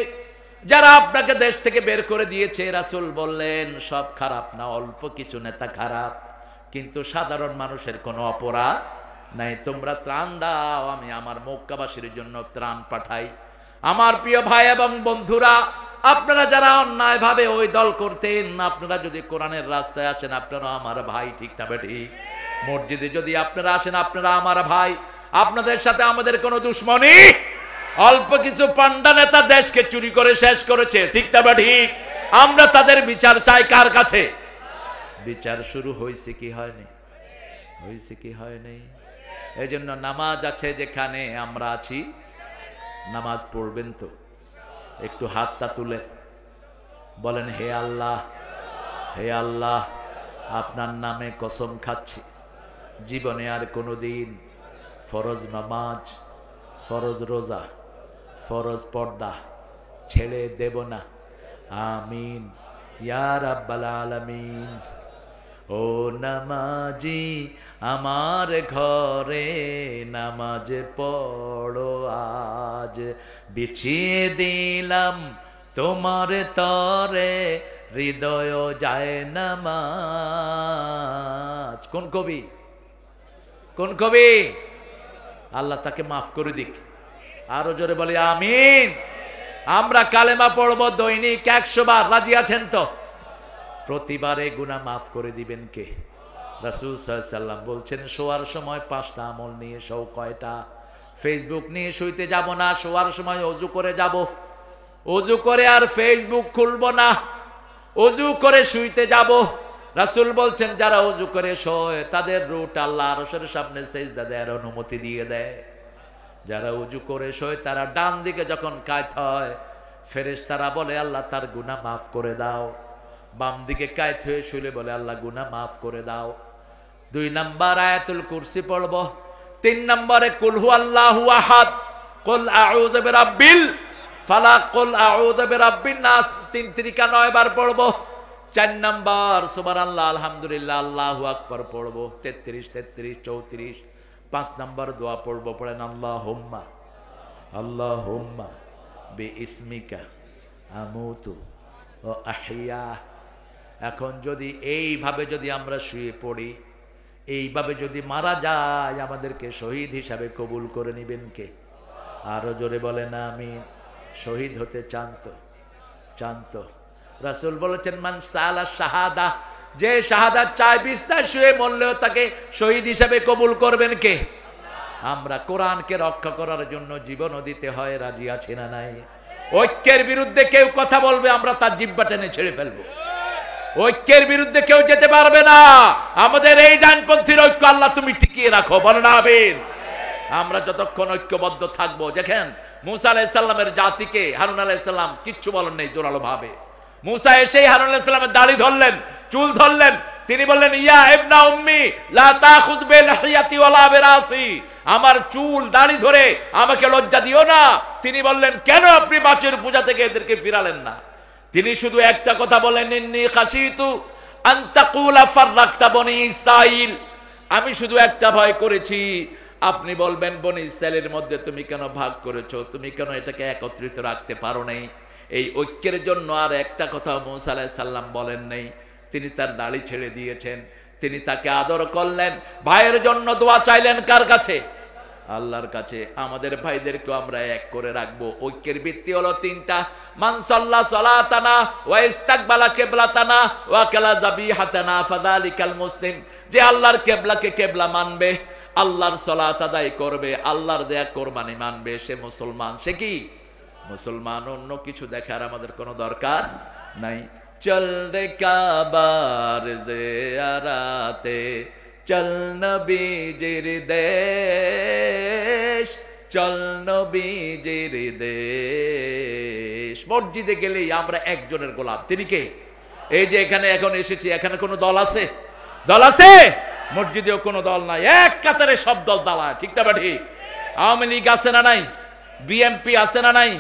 যারা আপনাকে দেশ থেকে বের করে দিয়েছে। রাসূল বললেন, সব খারাপ না, অল্প কিছু নেতা খারাপ, কিন্তু সাধারণ মানুষের কোনো অপরাধ নাই। তোমরা ত্রাণ দাও, আমি আমার মক্কাবাসীর জন্য ত্রাণ পাঠাই। আমার প্রিয় ভাই এবং বন্ধুরা, আপনারা যারা অন্যায় ভাবে ওই দল করতেন, আপনারা যদি কোরআনের রাস্তায় আসেন, আপনারা আমার ভাই, ঠিক না ঠিক? মসজিদে যদি আপনারা আসেন, আপনারা আমার ভাই, আপনাদের সাথে আমাদের কোনো দুশ্মনী। অল্প কিছু পান্ডা নেতা দেশকে চুরি করে শেষ করেছে, ঠিক না ঠিক? আমরা তাদের বিচার চাই কার কাছে? বিচার শুরু হয়েছে কি হয়নি? হয়েছে কি হয়নি? এই জন্য নামাজ আছে যেখানে আমরা আছি, নামাজ পড়বেন তো? একটু হাতটা তুলে বলেন, হে আল্লাহ, হে আল্লাহ, আপনার নামে কসম খাচ্ছি, জীবনে আর কোনোদিন ফরজ নামাজ, ফরজ রোজা, ফরজ পর্দা ছেড়ে দেব না। আমিন ইয়া রাব্বাল আলামিন। ও নামাজি আমার ঘরে নামাজ পড়ো আজ, বিছিয়ে দিলাম তোমার তরে হৃদয় যায় নামাজ। কোন কবি? কোন কবি? আল্লাহ তাকে মাফ করে দিক। আরো জোরে বলি আমিন। আমরা কালেমা পড়বো দৈনিক 100 বার, রাজি আছেন তো? প্রতিবারে গুনাহ মাফ করে দিবেন কে? রাসূল সাল্লাল্লাহু আলাইহি ওয়াসাল্লাম বলছেন, শোয়ার সময় 5টা আমল নিয়ে শোও। কয়টা? ফেসবুক নিয়ে শুইতে যাব না, শোয়ার সময় ওযু করে যাব। ওযু করে আর ফেসবুক খুলবো না, ওযু করে শুইতে যাব। রাসূল বলছেন, যারা ওযু করে শোয় তাদের রূহ আল্লাহর আরশের সামনে সিজদা দেওয়ার অনুমতি দিয়ে দেয়। যারা ওযু করে শোয় তারা ডান দিকে যখন কাত হয়, ফেরেশতারা বলে, আল্লাহ তার গুনাহ মাফ করে দাও। বাম দিকে কাত হয়ে শুলে বলে, আল্লাহ গুনাহ মাফ করে দাও। 2 নাম্বার আয়াতুল কুরসি পড়ব। 3 নম্বরে কুল হুয়াল্লাহু আহাদ, কুল আউযু বিরাব্বিল ফালাক, কুল আউযু বিরাব্বিন নাস 3 3 9 বার পড়ব। 4 নাম্বার সুবহানাল্লাহ, আলহামদুলিল্লাহ, আল্লাহু আকবার পড়ব 33 33 34। 5 নাম্বার দোয়া পড়ব, পড়েন আল্লাহুম্মা আল্লাহুম্মা বিইসমিকা আমুতু ওয়া আহইয়া। এখন যদি এইভাবে যদি আমরা শুয়ে পড়ি, এইভাবে যদি মারা যায়, আমাদেরকে শহীদ হিসাবে কবুল করে নিবেন কে? আরো জোরে বলেন আমিন। শহীদ হতে চান তো? চান তো? রাসূল বলেছেন, মান সালা শাহাদা, যে শাহাদাত চায় বিছনায় শুয়ে মরলেও তাকে শহীদ হিসাবে কবুল করবেন কে? আমরা কোরআনকে রক্ষা করার জন্য জীবনও দিতে হয়, রাজি আছি না নাই? ঐক্যের বিরুদ্ধে কেউ কথা বলবে, আমরা তার জিহ্বা টেনে ছেড়ে ফেলবো। ঐক্যের বিরুদ্ধে কেউ যেতে পারবে না। আমাদের এই ডানপন্থীর ঐক্য আল্লাহ তুমি টিকিয়ে রাখো, বলেন আমিন। আমরা যতক্ষণ ঐক্যবদ্ধ থাকবো। দেখেন, মূসা আলাইহিস সালামের জাতিকে হারুন আলাইহিস সালাম কিচ্ছু বলেন নাই জোরালো ভাবে। মূসা এসেই হারুন আলাইহিস সালামের দাড়ি ধরলেন, চুল ধরলেন। তিনি বললেন, ইয়া ইবনা উম্মি লা তাখুয বিলহিয়াতি ওয়ালা বিরাসি, আমার চুল দাড়ি ধরে আমাকে লজ্জা দিও না। তিনি বললেন, কেন আপনি মাছের পূজা থেকে এদেরকে ফিরালেন না? তিনি শুধু একটা কথা বলেন, ইন্নী খাশিতু আন তাকুলা ফাররাকতা বনি ইসরাঈল, আমি শুধু একটা ভয় করেছি, আপনি বলবেন বনি ইসরাঈলের মধ্যে তুমি কেন ভাগ করেছো, তুমি কেন এটাকে একত্রিত রাখতে পারো নাই। এই ঐক্যের জন্য আর একটা কথা মূসা আলাইহিস সালাম বলেন নাই। তিনি তার দাড়ি ছেড়ে দিয়েছেন, তিনি তাকে আদর করলেন, ভাইয়ের জন্য দোয়া চাইলেন কার কাছে? আল্লাহর কাছে। আমাদের ভাইদেরকেও আমরা এক করে রাখবো। ঐক্যের ভিত্তি হলো 3টা, মান সাল্লা সালাতানা ওয়া ইস্তাকবালা কিবলাতানা ওয়া কালা যাবিহাতানা ফাযালিকাল মুসলিম, যে আল্লাহর কিবলাকে কিবলা মানবে, আল্লাহর সালাত আদায় করবে, আল্লাহর দেয়া কুরবানি মানবে, সে মুসলমান। সে কি মুসলমান? অন্য কিছু দেখার আমাদের কোনো দরকার নাই। চল রে কাবার জিয়ারাতে, চল নবীজির দেশ, চল নবীজির দেশ। মসজিদে গেলেই আমরা একজনের গোলাম, তিনি কে? এই যে এখানে এখন এসেছি, এখানে কোনো দল আছে? দল আছে? মসজিদেও কোনো দল নাই, এক কাতারে সব দল দাঁড়ায়, ঠিক না ঠিক? আওয়ামী লীগ আছে না নাই? বিএনপি আছে না নাই?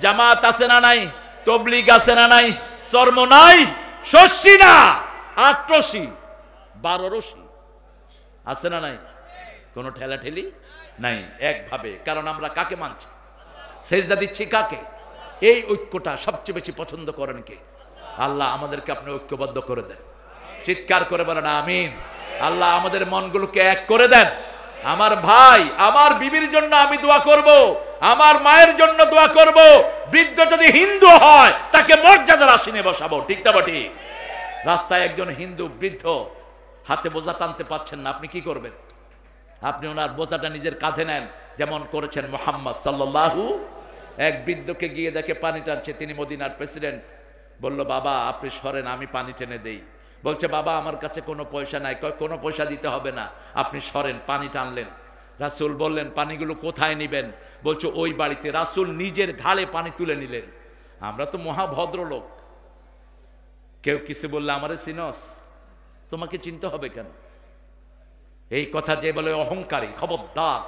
জামাত আছে না নাই? তবলিগ আছে না নাই? চর্ম নাই, শস্যি না, আটরশি 12 রশি আছে না নাই? কোনো ঠেলাঠেলি নাই, একভাবে। কারণ আমরা কাকে মানছি? সেজদা দিচ্ছি কাকে? এই ঐক্যটা সবচেয়ে বেশি পছন্দ করেন কে? আল্লাহ আমাদেরকে আপনি ঐক্যবদ্ধ করে দেন, চিৎকার করে বলেন আমিন। আল্লাহ আমাদের মনগুলোকে এক করে দেন। আমার ভাই, আমার বিবির জন্য আমি দোয়া করব, আমার মায়ের জন্য দোয়া করব। বৃদ্ধ যদি হিন্দু হয় তাকে মর্যাদার আসনে বসাবো, ঠিক না ঠিক? রাস্তায় একজন হিন্দু বৃদ্ধ হাতে বোঝা টানতে পারছেন না, আপনি কি করবেন? আপনি ওনার বোঝাটা নিজের কাঁধে নেন, যেমন করেছেন মুহাম্মদ সাল্লাল্লাহু। এক বৃদ্ধকে গিয়ে দেখে পানি টানছে, তিনি মদিনার প্রেসিডেন্ট। বলল, বাবা আপনি সরেন, আমি পানি টেনে দেই। বলছে, বাবা আমার কাছে কোনো পয়সা নাই। কোনো পয়সা দিতে হবে না, আপনি সরেন। পানি টানলেন। রাসূল বললেন, পানিগুলো কোথায় নিবেন? বলছে, ওই বাড়িতে। রাসূল নিজের ঘাড়ে পানি তুলে নিলেন। আমরা তো মহাভদ্র লোক, কেউ কিছু বললে আমারে চিনস, তোমাকে চিনতে হবে কেন? এই কথা যে বলে অহংকারী, খবরদার,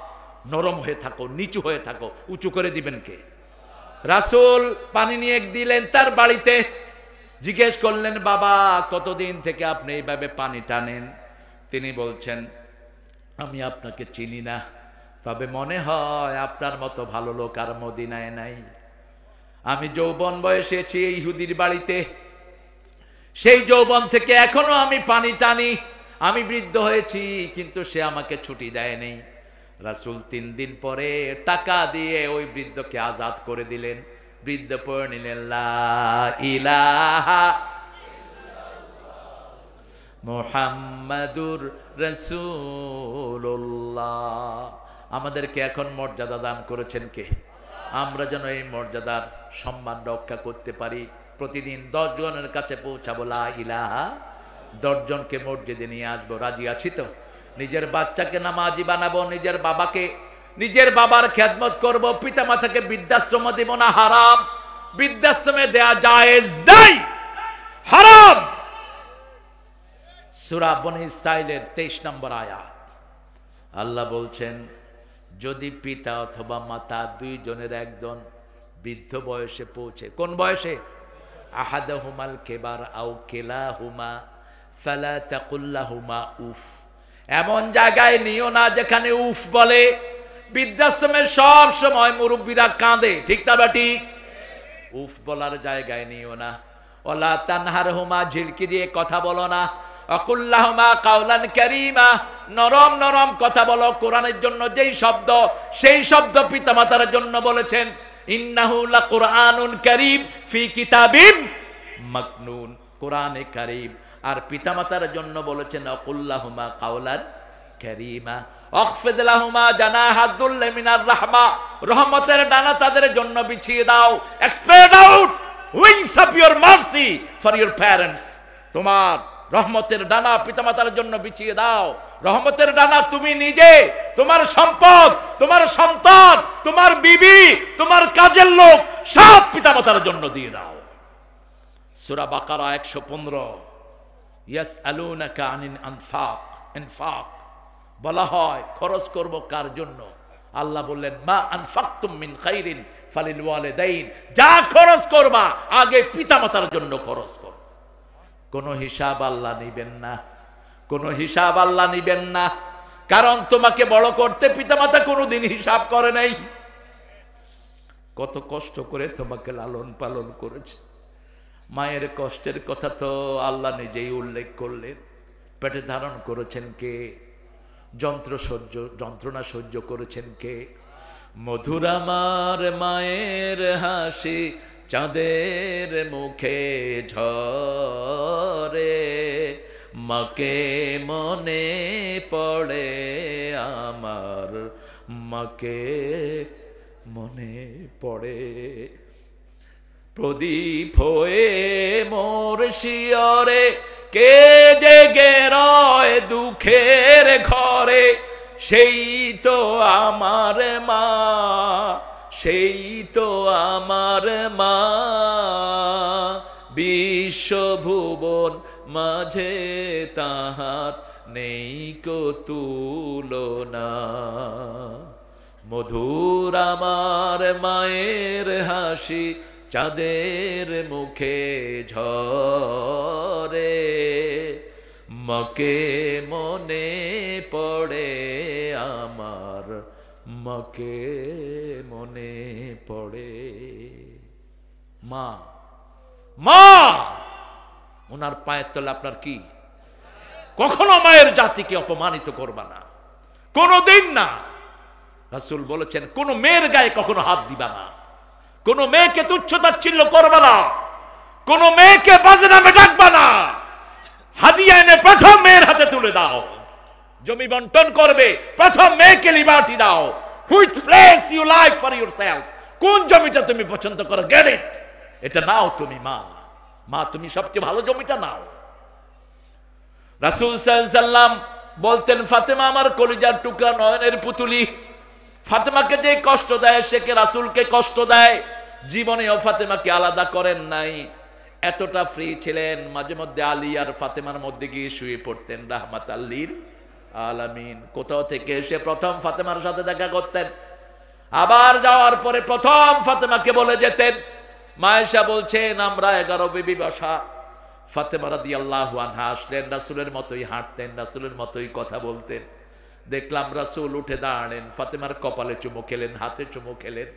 নরম হয়ে থাকো, নিচু হয়ে থাকো। উঁচু করে দিবেন কে? রাসূল পানি নিয়ে দিলেন তার বাড়িতে। জিজ্ঞেস করলেন, বাবা কতদিন থেকে আপনি এইভাবে পানি টানেন? তিনি বলছেন, আমি আপনাকে চিনি না, তবে মনে হয় আপনার মতো ভালো লোক আর মদিনায় নাই। আমি যৌবন বয়সে এসেছি এই ইহুদির বাড়িতে, সেই যৌবন থেকে এখনো আমি পানি টানি। আমি বৃদ্ধ হয়েছি, কিন্তু সে আমাকে ছুটি দেয়নি। রাসূল 3 দিন পরে টাকা দিয়ে ওই বৃদ্ধকে আজাদ করে দিলেন। বৃদ্ধ পড়ে নিলেন, লা ইলাহা মুহাম্মাদুর রাসূলুল্লাহ। আমাদেরকে এখন মর্যাদা দান করেছেন কে? আমরা যেন এই মর্যাদার সম্মান রক্ষা করতে পারি। প্রতিদিন 10 জনের কাছে পৌঁছাবো লা ইলাহা, 10 জনকে মসজিদে নিয়ে আসবো। রাজি আছি তো? নিজের বাচ্চাকে নামাজি বানাবো, নিজের বাবাকে, নিজের বাবার খেদমত করব। পিতা মাতাকে বৃদ্ধাশ্রম দেব না, হারাম। বৃদ্ধাশ্রমে দেয়া জায়েজ নাই, হারাম। সূরা বনী ইসরাঈলের 23 নম্বর আয়াত, আল্লাহ বলছেন, যদি পিতা অথবা মাতা 2 জনের একজন বৃদ্ধ বয়সে পৌঁছে। কোন বয়সে? আহাদাহুমাল কেবার আও কিলাহুমা ফালা তাকুল লাহুমা উফ। এমন জায়গায় নিও না যেখানে উফ বলে। বৃদ্ধাশ্রমে সব সময় মুরব্বীরা কাঁদে, ঠিক না ঠিক? উফ বলার জায়গায় নিও না। ওয়ালা তানহারহুমা, ঝিলকি দিয়ে কথা বলো না। আকুল্লাহুমা কাওলান কারীমা, নরম নরম কথা বলো। কোরআনের জন্য যেই শব্দ, সেই শব্দ পিতামাতার জন্য বলেছেন। ইন্নাহু লাকুরআনুন কারীম ফি কিতাবিম মাকনুন, কোরআনে কারীম। আর পিতামাতার জন্য বলেছেন আকুল্লাহুমা কাওলান কারীমা। আখফিদ লাহুমা জানাহা যুল্লি মিনার রাহমা, রহমতের ডানা তাদের জন্য বিছিয়ে দাও। Spread out wings of your mercy for your parents. তোমার রহমতের ডানা পিতামাতার জন্য বিছিয়ে দাও। রহমতের ডানা তুমি নিজে, তোমার সম্পদ, তোমার সন্তান, তোমার বিবি, তোমার কাজের লোক, সব পিতামাতার জন্য দিয়ে দাও। সূরা বাকারা 115। ইয়াসআলুনাকা আনিল ইনফাক, বলা হয় খরচ করব কার জন্য? আল্লাহ বললেন, মা আনফাকতুম মিন খাইরিন ফালিল ওয়ালিদাইন। যা খরচ করবা আগে পিতামাতার জন্য খরচ করো। কোনো হিসাব আল্লাহ নিবেন না, কোনো হিসাব আল্লাহ নিবেন না। কারণ তোমাকে বড় করতে পিতামাতা কোনোদিন হিসাব করে নাই। কত কষ্ট করে তোমাকে লালন পালন করেছে। মায়ের কষ্টের কথা তো আল্লাহ নিজেই উল্লেখ করলেন। পেটে ধারণ করেছেন কে? যন্ত্রণা সহ্য করেছেন কে? মধুর আমার মায়ের হাসি চাঁদের মুখে ঝরে, মাকে মনে পড়ে আমার, মাকে মনে পড়ে। প্রদীপ হয়ে মোর শিয়রে কে জেগে রয় দুঃখের ঘরে, সেই তো আমার মা, সেই তো আমার মা। বিশ্বভুবন মাঝে তাহার নেই কো তুলনা। মধুর আমার মায়ের হাসি চাঁদের মুখে ঝরে, মাকে মনে পড়ে আমার, মাকে মনে পড়ে। মা, মা ওনার পায়ের তলে আপনার কি? কখনো মায়ের জাতিকে অপমানিত করবা না, কোনদিন না। রাসূল বলেছেন কোন মেয়ের গায়ে কখনো হাত দিবা না, কোন মেয়েকে তুচ্ছ-তাচ্ছিল্য করবা না, কোন মেয়েকে বাজে নামে ডাকবা না। হাদিয়া এনে প্রথম মেয়ের হাতে তুলে দাও। জমি বন্টন করবে, প্রথম মেয়েকে লিবার্টি দাও। Which place you like for yourself, কোন জমিটা তুমি পছন্দ করো, গেট ইট, এটা নাও তুমি। মা, মা তুমি সবচেয়ে ভালো জমিটা নাও। রাসূল সাল্লাল্লাহু আলাইহি সাল্লাম বলতেন ফাতেমা আমার কলিজার টুকরা, নয়নের পুতুলি। ফাতেমাকে যে কষ্ট দেয় সে কে রাসূলকে কষ্ট দেয়। জীবনেও ফাতেমাকে আলাদা করেন নাই, এতটা ফ্রি ছিলেন। মাঝে মধ্যে আলী আর ফাতেমার মধ্যে গিয়ে শুয়ে পড়তেন রাহমাতাল লিল আলামিন। কোথাও থেকে এসে প্রথম ফাতেমার সাথে দেখা করতেন, আবার যাওয়ার পরে প্রথম ফাতেমাকে বলে যেতেন। মায়েশা বলছেন আমরা 11 বিবি বসা, ফাতেমা রাদিয়াল্লাহু আনহা আসলেন, রাসূলের মতোই হাঁটতেন, রাসূলের মতোই কথা বলতেন। দেখলাম রাসূল উঠে দাঁড়ালেন, ফাতেমার কপালে চুমু খেলেন, হাতে চুমু খেলেন,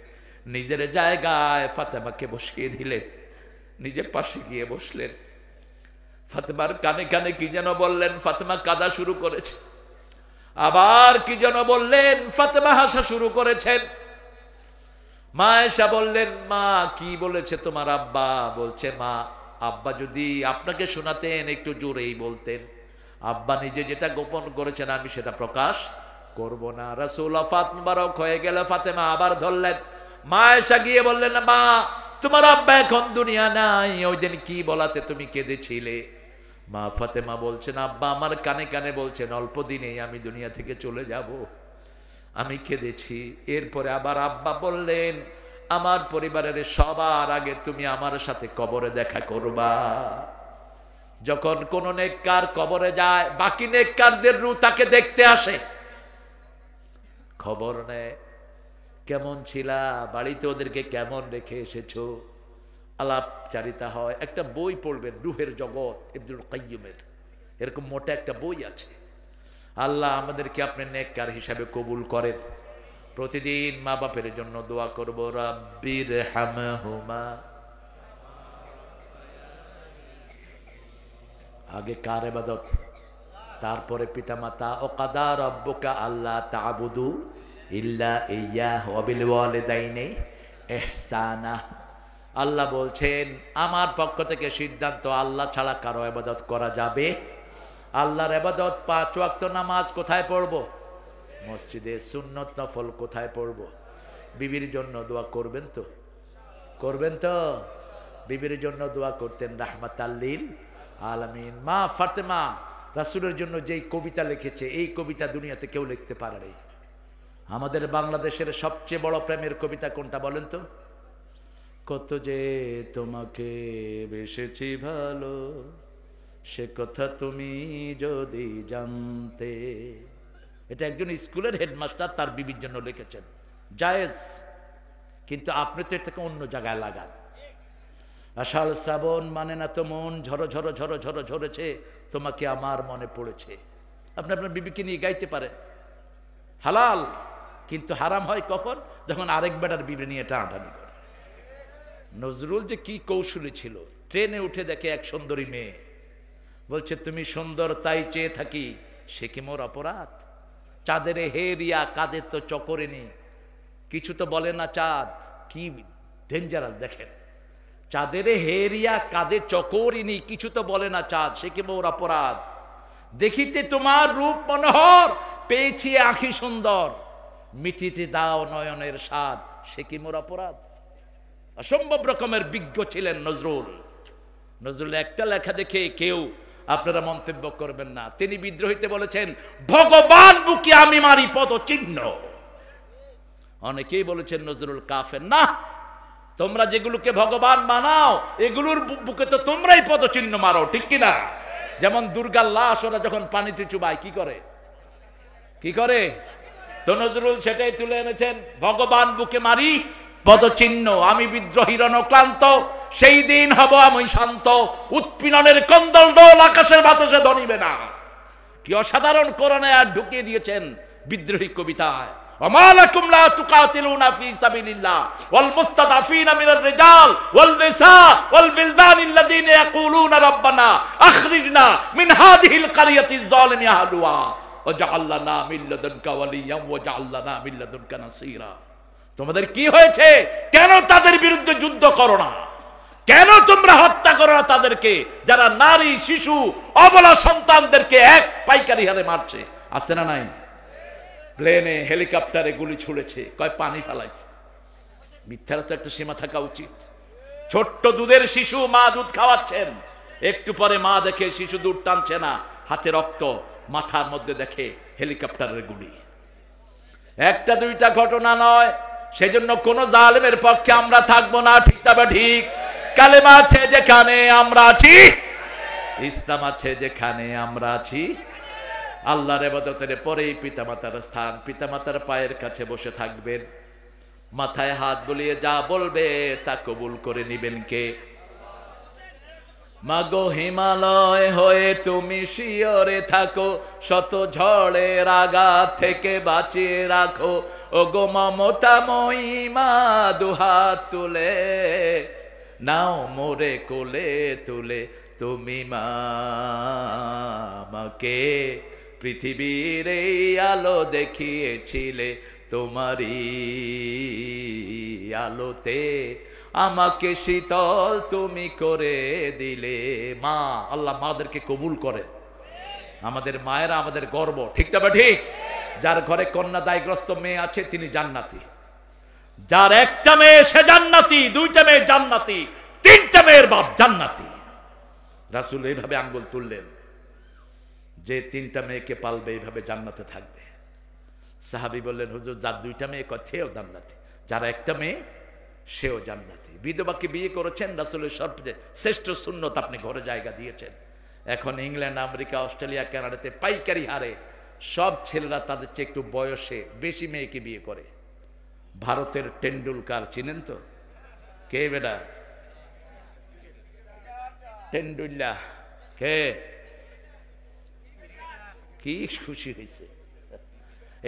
নিজের জায়গায় ফাতেমাকে বসিয়ে দিলেন, নিজের পাশে গিয়ে বসলেন। ফাতেমার কানে কানে কি যেন বললেন, ফাতেমা কাঁদা শুরু করেছে। আবার কি যেন বললেন, ফাতেমা হাসা শুরু করেছেন। মা আয়েশা বললেন মা কি বলেছে তোমার আব্বা? বলছে মা আব্বা যদি আপনাকে শোনাতেন একটু জোরেই বলতেন, আব্বা নিজে যেটা গোপন করেছেন আমি সেটা প্রকাশ করব না। রাসূল ওয়াফাত মুবারক হয়ে গেল, ফাতেমা আবার ধরলেন। মা আয়েশা গিয়ে বললেন মা তোমার আব্বা এখন দুনিয়া নাই, ওই দিন কি বলাতে তুমি কেঁদেছিলে? মা ফাতেমা বলছেন আব্বা আমার কানে কানে বলছেন অল্প দিনেই আমি দুনিয়া থেকে চলে যাব, আমি কেঁদেছি। এরপরে আবার আব্বা বললেন আমার পরিবারের সবার আগে তুমি আমার সাথে কবরে দেখা করবা। যখন কোন নেককার কবরে যায় বাকি নেককারদের রূহ তাকে দেখতে আসে, খবর নেয় কেমন ছিলা, বাড়িতে ওদেরকে কেমন রেখে এসেছো, আলাপচারিতা হয়। একটা বই পড়বেন রূহের জগৎ ইবনুল কাইয়্যিমের, এরকম মোটা একটা বই আছে। আল্লাহ আমাদেরকে আপনি নেককার হিসাবে কবুল করেন। প্রতিদিন মা বাপের জন্য দোয়া করব, রাব্বির হামহুমা। আগে কার ইবাদত, তারপরে পিতামাতা। ও কাদা রাব্বুকা আল্লা তা'বুদু ইল্লা ইয়্যাহু ওয়া বিল ওয়ালিদাইনি ইহসানা। আল্লাহ বলছেন আমার পক্ষ থেকে সিদ্ধান্ত আল্লাহ ছাড়া কারো ইবাদত করা যাবে। আল্লাহর ইবাদত 5 ওয়াক্ত নামাজ কোথায় পড়ব? মসজিদে। সুন্নত নফল কোথায় পড়ব? বিবির জন্য দোয়া করবেন তো, করবেন তো? বিবির জন্য দোয়া করতেন রাহমাতাল লিল আলামিন। মা ফাতেমা রাসূলের জন্য যেই কবিতা লিখেছে এই কবিতা দুনিয়াতে কেউ লিখতে পারে নাই। আমাদের বাংলাদেশের সবচেয়ে বড় প্রেমের কবিতা কোনটা বলেন তো? কত যে তোমাকে বেসেছি ভালো সে কথা তুমি যদি জানতে। এটা একজন স্কুলের হেডমাস্টার তার বিবির জন্য লিখেছেন, জায়েজ, কিন্তু আপনি তো এটাকে অন্য জায়গায় লাগান। আষাঢ় শ্রাবণ মানে না তো মন ঝরো ঝরো ঝরো ঝরো ঝরেছে তোমাকে আমার মনে পড়েছে। আপনি আপনার বিবিকে নিয়ে গাইতে পারেন, হালাল, কিন্তু হারাম হয় কখন? যখন আরেক বেটার বিবি নিয়ে টানাটানি করে। নজরুল যে কি কৌশলী ছিল, ট্রেনে উঠে দেখে এক সুন্দরী মেয়ে, বলছে তুমি সুন্দর তাই চেয়ে থাকি, সে কি মোর অপরাধ? চাঁদের হেরিয়া কাদের তো চকরেনি, কিছু তো বলে না চাঁদ। কি ডেঞ্জারাস দেখেন, চাঁদের হেরিয়া কাদের চকরিনি, কিছু তো বলে না চাঁদ, সে কি মোর অপরাধ? দেখিতে তোমার রূপ মনোহর, পেয়েছি আঁখি সুন্দর, মিটিতে দাও নয়নের স্বাদ, সে কি মোর অপরাধ? অসম্ভব রকমের বিজ্ঞ ছিলেন নজরুল। নজরুল একটা লেখা দেখে কেউ আপনারা মন্তব্য করবেন না। তিনি বিদ্রোহীতে বলেছেন ভগবান বুকে আমি মারি পদ চিহ্ন। অনেকেই বলেছেন নজরুল কাফের। না, তোমরা যেগুলোকে ভগবান মানাও এগুলোর বুকে তো তোমরাই পদচিহ্ন মারো, ঠিক কিনা? যেমন দুর্গার লাশ ওরা যখন পানিতে চুবায় কি করে, কি করে? তো নজরুল সেটাই তুলে এনেছেন, ভগবান বুকে মারি পদচিহ্ন, আমি বিদ্রোহীর অনক্লান্ত, সেই দিন হব আমি শান্ত, উৎপীড়নের কন্দল ডোল আকাশের বাতাসে ধনিবে না। কি অসাধারণ কোরআনে আর ঢুকিয়ে দিয়েছেন বিদ্রোহী কবিতায়। وما لكم لا تقاتلون في سبيل الله والمستضعفين من الرجال والنساء والولدان الذين يقولون ربنا اخرجنا من هذه القرية الظالم اهلها واجعل لنا من لدنك وليا واجعل لنا من لدنك نصيرا। তোমাদের কি হয়েছে? কেন তাদের বিরুদ্ধে যুদ্ধ করো না? কেন তোমরা হত্যা করো না তাদেরকে, যারা নারী শিশু অবলা সন্তানদেরকে এক পাইকারি হারে মারছে? আছে না নাই? প্লেনে হেলিকপ্টারে গুলি ছুড়েছে, কয় পানি ফেলাইছে। মিথ্যার তো একটা সীমা থাকা উচিত। ছোট্ট দুধের শিশু, মা দুধ খাওয়াচ্ছেন, একটু পরে মা দেখে শিশু দুধ টানছে না, হাতে রক্ত, মাথার মধ্যে দেখে হেলিকপ্টারের গুলি। একটা দুইটা ঘটনা নয়। সেজন্য কোন জালেমের পক্ষে আমরা থাকবো না, ঠিক তবে ঠিক। কালেমা আছে যেখানে আমরা আছি, ইসলাম আছে যেখানে আমরা আছি, আল্লাহর ইবাদতের পরেই পিতামাতার স্থান। পিতামাতার পায়ের কাছে বসে থাকবেন, মাথায় হাত বুলিয়ে যা বলবে তা কবুল করে নিবেন কে? মাগো হিমালয় হয়ে তুমি শিয়রে থাকো, শত ঝড়ের আঘাত থেকে বাঁচিয়ে রাখো। ও গো মমতা মহিমা দুহাত তুলে নাও মোরে কোলে তুলে, তুমি মা আমাকে পৃথিবীর এই আলো দেখিয়েছিলে, তোমারই আলোতে আমাকে শীতল তুমি করে দিলে। মা, আল্লাহ মাদেরকে কবুল করেন। আমাদের মায়েরা আমাদের গর্ব, ঠিক তবে ঠিক। যার ঘরে কন্যা দায়গ্রস্ত মেয়ে আছে তিনি জান্নাতি। যার একটা মেয়ে সে জান্নাতি, দুইটা মেয়ে জান্নাতি, তিনটা মেয়ের বাপ জান্নাতি। রাসূল এইভাবে আঙ্গুল তুললেন, যে তিনটা মেয়েকে পালবে এইভাবে জান্নাতে থাকবে। সাহাবী বললেন, হুজুর যার দুইটা মেয়ে সেও জান্নাতি, যার একটা মেয়ে সেও জান্নাতি। বিধবাকে বিয়ে করেছেন, রাসূলের সবচেয়ে শ্রেষ্ঠ সুন্নত আপনি ঘরে জায়গা দিয়েছেন। এখন ইংল্যান্ড, আমেরিকা, অস্ট্রেলিয়া, কানাডাতে পাইকারি হারে সব ছেলেরা তাদের চেয়ে একটু বয়সে বেশি মেয়েকে বিয়ে করে। ভারতের টেন্ডুলকার চিনেন তো? কে বেটা? টেন্ডুল্লা কে? কি খুশি হয়েছে!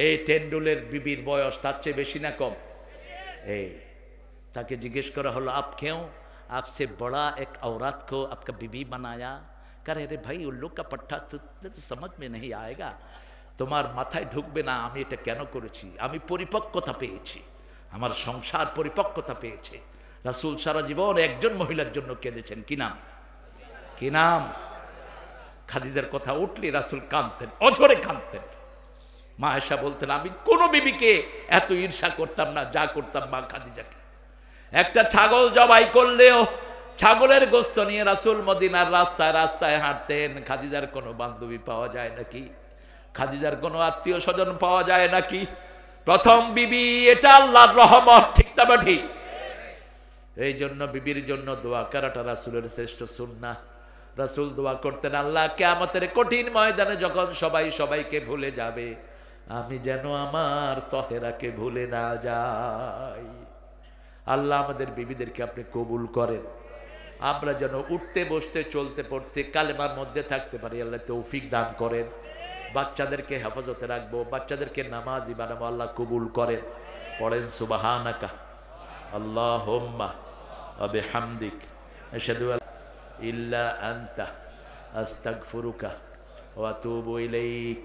এই টেন্ডুলের বিবির বয়স তার চেয়ে বেশি না কম? এই তাকে জিজ্ঞেস করা হলো, আপ क्यों आपसे बड़ा एक औरत को आपका बीवी बनाया? करे अरे भाई उल्लू का पट्टा तो समझ में नहीं आएगा, তোমার মাথায় ঢুকবে না আমি এটা কেন করেছি। আমি পরিপক্কতা পেয়েছি, আমার সংসার পরিপক্কতা পেয়েছে। রাসূল সারা জীবন একজন মহিলার জন্য কেঁদেছেন। কি নাম? কি নাম? খাদিজার কথা উঠলে রাসূল কাঁদতেন, অঝরে কাঁদতেন। মা আয়েশা বলতেন, আমি কোন বিবিকে এত ঈর্ষা করতাম না যা করতাম মা খাদিজাকে। একটা ছাগল জবাই করলেও ছাগলের গোশত নিয়ে রাসূল মদিনার রাস্তায় রাস্তায় হাঁটতেন। খাদিজার কোনো বান্ধবী পাওয়া যায় নাকি? খাদিজার কোনো আত্মীয় স্বজন পাওয়া যায় নাকি? প্রথম বিবি, এটা আল্লাহর রহমত, ঠিক তবে ঠিক। এই জন্য বিবির জন্য দোয়া করাটা রাসূলের শ্রেষ্ঠ সুন্নাহ। রাসূল দোয়া করতেন, আল্লাহ কিয়ামতের কঠিন ময়দানে যখন সবাই সবাইকে ভুলে যাবে, আমি যেন আমার তহেরাকে ভুলে না যাই। আল্লাহ আমাদের বিবিদেরকে আপনি কবুল করেন। আমরা যেন উঠতে বসতে চলতে পড়তে কালেমার মধ্যে থাকতে পারি, আল্লাহ তৌফিক দান করেন। বাচ্চাদেরকে হেফাজতে রাখবো, বাচ্চাদেরকে নামাজি বানাবো, আল্লাহ কবুল করেন। পড়েন সুবহানাকা আল্লাহুম্মা ওয়া বিহামদিক আশহাদু আল্লা ইল্লা আনতা আস্তাগফিরুকা ওয়া আতুবু ইলাইক।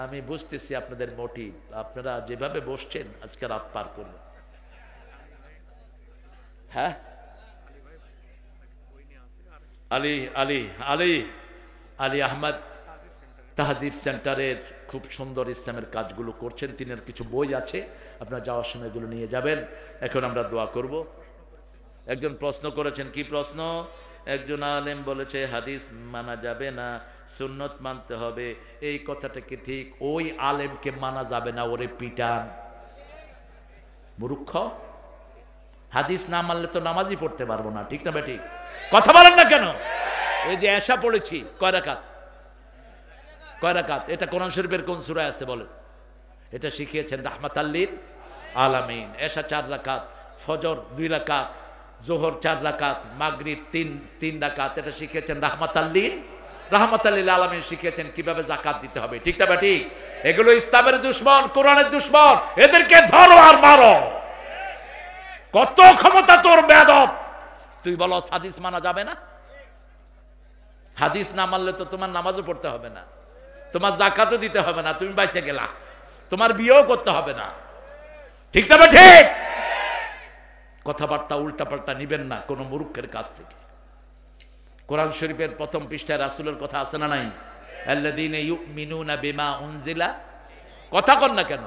আমি বুঝতেছি আপনাদের মোটিভ, আপনারা যেভাবে বসছেন আজকে রাত পার করুন। হ্যাঁ, আলী আলী আলী আলী আহমদ তাহজিব সেন্টারের খুব সুন্দর ইসলামের কাজগুলো করছেন। তিনের কিছু বই আছে, আপনারা যাওয়ার সময় এগুলো নিয়ে যাবেন। এখন আমরা দোয়া করব। একজন প্রশ্ন করেছেন, কি প্রশ্ন? একজন আলেম বলেছে হাদিস মানা যাবে না, সুন্নত মানতে হবে। এই কথাটা কি ঠিক? ওই আলেমকে মানা যাবে না, ওরে পিটান। মূর্খ, হাদিস না মানলে তো নামাজই পড়তে পারবো না, ঠিক না বেঠিক? কথা বলেন না কেন? এই যে এশা পড়েছি, কয় রাকাত? কয় রাকাত? এটা কোরআন শরীফের কোন সূরায় আছে বলেন? এটা শিখিয়েছেন রাহমাতাল লিল আলামিন। এশা 4 রাকাত, ফজর 2 রাকাত, যোহর 4 রাকাত, মাগরিব 3 রাকাত। এটা শিখিয়েছেন রাহমাতাল লিল আলামিন, শিখিয়েছেন কিভাবে যাকাত দিতে হবে, ঠিক না বেঠিক? এগুলো ইসলামের দুশমন, কোরআনের দুশমন, এদেরকে ধরো আর মারো। কত ক্ষমতা তোর বেয়াদব! তুই বলো হাদিস মানা যাবে না? হাদিস না মানলে তো তোমার নামাজও পড়তে হবে না, তোমার যাকাতও দিতে হবে না, তুমি বাইচে গেলা, তোমার বিয়েও করতে হবে না, ঠিক না ঠিক? কথাবার্তা উল্টাপাল্টা নিবেন না কোন মূর্খের কাছ থেকে। কোরআন শরীফের প্রথম পৃষ্ঠায় রাসূলের কথা আছে না নাই? আল্লাযীনা ইউমিনুনা বিমা উনজিলা, কথা কন না কেন?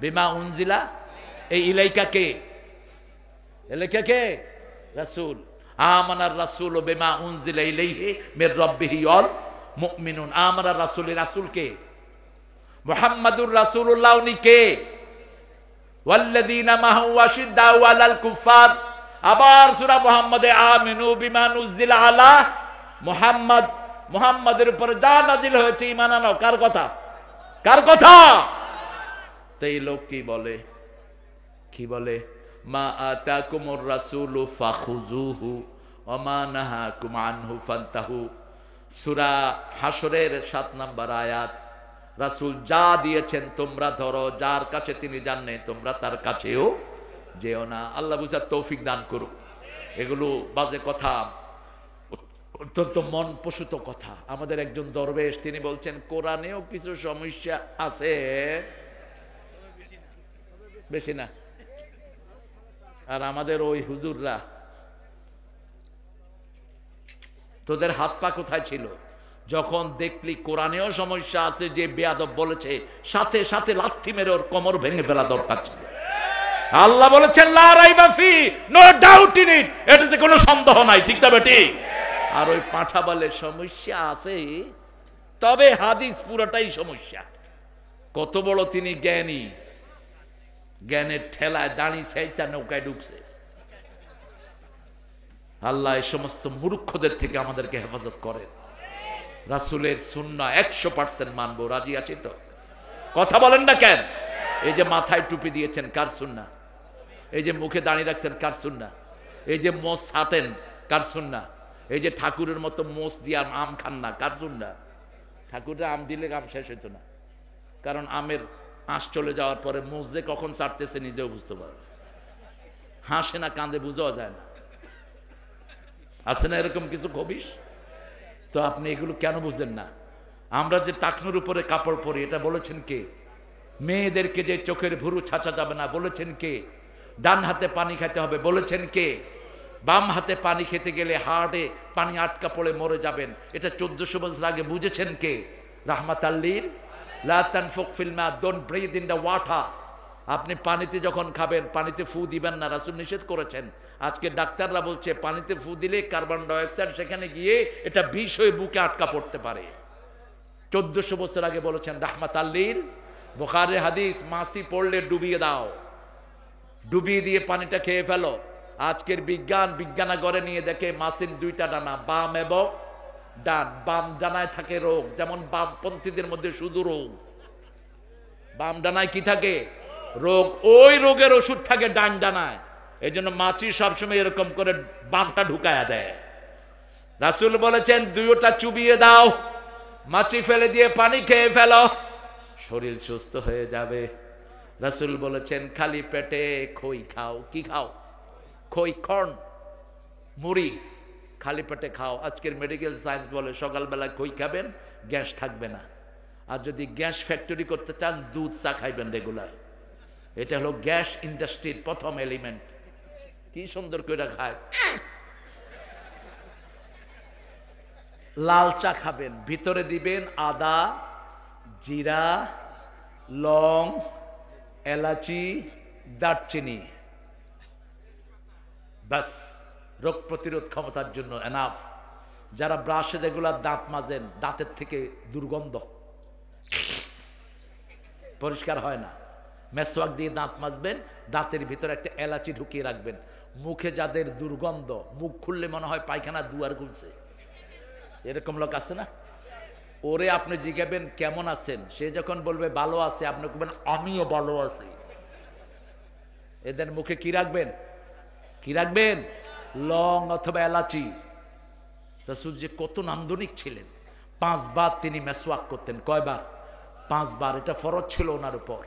বিমা উনজিলা, এই ইলাইকা কে? ইলাইকা কে? রাসূল। আমানার রাসূল বিমা উনজিলা ইলাইহি মির রাব্বিহি ওয়াল মুমিনুন। আমানার রাসূল, রাসূল কে? মুহাম্মাদুর রাসূলুল্লাহ। উনি কে? ওয়াল্লাযীনা মাহু আশিদ্দাউ আলাল কুফার। আবার সূরা মুহাম্মাদে আমিনু বিমা নুজিলা আলা মুহাম্মদ, মুহাম্মাদের উপর যা নাজিল হয়েছে ঈমান আনো। কার কথা? কার কথা? তো এই লোক কি বলে? কি বলে? মা আতাকুমুর রাসূলু ফাখুযুহু ওয়া মা নাহাকুম আনহু ফান্তাহু। সূরা হাশরের 7 নম্বর আয়াত। রাসূল যা দিয়েছেন তোমরা ধরো, যার কাছে তিনি যান নাই তোমরা তার কাছেও যেও না। আল্লাহ বুঝার তৌফিক দান করুক। এগুলো বাজে কথা, অত্যন্ত মন প্রসূত কথা। আমাদের একজন দরবেশ তিনি বলছেন কোরআনেও কিছু সমস্যা আছে, বেশি না। আর আমাদের ওই হুজুররা, তোদের হাত পা কোথায় ছিল যখন দেখলি কোরআনেও সমস্যা আছে? যে বেয়াদব বলেছে সাথে সাথে লাথি মেরে ওর কোমর ভেঙে ফেলা দরকার ছিল। আল্লাহ বলেছেন লা রাইবা ফি, নো ডাউট ইন ইট, এটাতে কোনো সন্দেহ নাই, ঠিক না বেটি? আর ওই পাঁঠা বলে সমস্যা আছে, তবে হাদিস পুরোটাই সমস্যা। কত বড় তিনি জ্ঞানী, জ্ঞানের ঠেলায় দাঁড়ি সাইসা নৌকায় ঢুকছে। আল্লাহ এই সমস্ত মূর্খদের থেকে আমাদেরকে হেফাজত করেন। রাসূলের সুন্নাহ 100% মানবো, রাজি আছি তো? কথা বলেন না কেন? এই যে মাথায় টুপি দিয়েছেন, কার সুন্নাহ? এই যে মুখে দাঁড়িয়ে রাখছেন, কার সুন্নাহ? এই যে মোষ ছাটেন, কার সুন্নাহ? এই যে ঠাকুরের মতো মোষ দিয়ে আম খান না, কার সুন্নাহ? ঠাকুরের আম দিলে আম শেষ হইতো না, কারণ আমের আঁশ চলে যাওয়ার পরে মোষ যে কখন ছাড়তেছে নিজেও বুঝতে পারে, হাসে না কাঁদে বোঝাও যায় না। আছে না এরকম কিছু খবিশ? তো আপনি এগুলো কেন বুঝলেন না? আমরা যে টাকনুর উপরে কাপড় পরি, এটা বলেছেন কে? মেয়েদেরকে যে চোখের ভুরু ছাঁচা যাবে না, বলেছেন কে? ডান হাতে পানি খেতে হবে, বলেছেন কে? বাম হাতে পানি খেতে গেলে হার্টে পানি আটকা পড়ে মরে যাবেন, এটা 1400 বছর আগে বুঝেছেন কে? রাহমাতাল লিল। লা তানফুক ফিল মা, don't breathe in the water. আপনি পানিতে যখন খাবেন পানিতে ফু দিবেন না, রাসূল নিষেধ করেছেন। আজকে ডাক্তাররা বলছে পানিতে ফু দিলে কার্বন ডাই অক্সাইড সেখানে গিয়ে এটা বিষ হয়ে বুকে আটকা পড়তে পারে। 1400 বছর আগে বলেছেন রাহমাতাল লিল। বুখারীর হাদিস, মাছি পড়লে ডুবিয়ে দাও, ডুবিয়ে দিয়ে পানিটা খেয়ে ফেলো। আজকের বিজ্ঞানাগরে নিয়ে দেখে মাছির 2টা ডানা, বাম এবং ডান। বাম ডানায় থাকে রোগ, যেমন বামপন্থীদের মধ্যে শুধু রোগ। বাম ডানায় কি থাকে? রোগ। ওই রোগের ওষুধ থাকে ডান ডানায়। এই জন্য মাছি সবসময় এরকম করে বামটা ঢুকায়া দেয়। রাসূল বলেছেন 2টা চুবিয়ে দাও, মাছি ফেলে দিয়ে পানি খেয়ে ফেলো, শরীর সুস্থ হয়ে যাবে। রাসূল বলেছেন খালি পেটে খই খাও। কি খাও? খই, কর্ন, মুড়ি খালি পেটে খাও। আজকের মেডিকেল সায়েন্স বলে সকালবেলা খই খাবেন, গ্যাস থাকবে না। আর যদি গ্যাস ফ্যাক্টরি করতে চান দুধ চা খাইবেন রেগুলার। এটা হলো গ্যাস ইন্ডাস্ট্রির প্রথম এলিমেন্ট। কি সুন্দর করে খায়। লাল চা খাবেন, ভিতরে দিবেন আদা, জিরা, লং, এলাচি, দারচিনি, বাস। রোগ প্রতিরোধ ক্ষমতার জন্য এনাফ। যারা ব্রাশে রেগুলার দাঁত মাজেন, দাঁতের থেকে দুর্গন্ধ, পরিষ্কার হয় না, মেসওয়াক দিয়ে দাঁত মাজবেন, দাঁতের ভিতরে একটা এলাচি ঢুকিয়ে রাখবেন। মুখে যাদের দুর্গন্ধ, মুখ খুললে মনে হয় পায়খানা দুয়ার খুলছে, এরকম লোক আছে না? ওরে আপনি জিজ্ঞাবেন কেমন আছেন, সে যখন বলবে ভালো আছে, আপনি বলবেন আমিও ভালো আছি। এদের মুখে কি রাখবেন? কি রাখবেন? লং অথবা এলাচি। রাসূল যে কত নান্দনিক ছিলেন, 5 বার তিনি মেসওয়াক করতেন। কয়বার? 5 বার। এটা ফরজ ছিল ওনার উপর।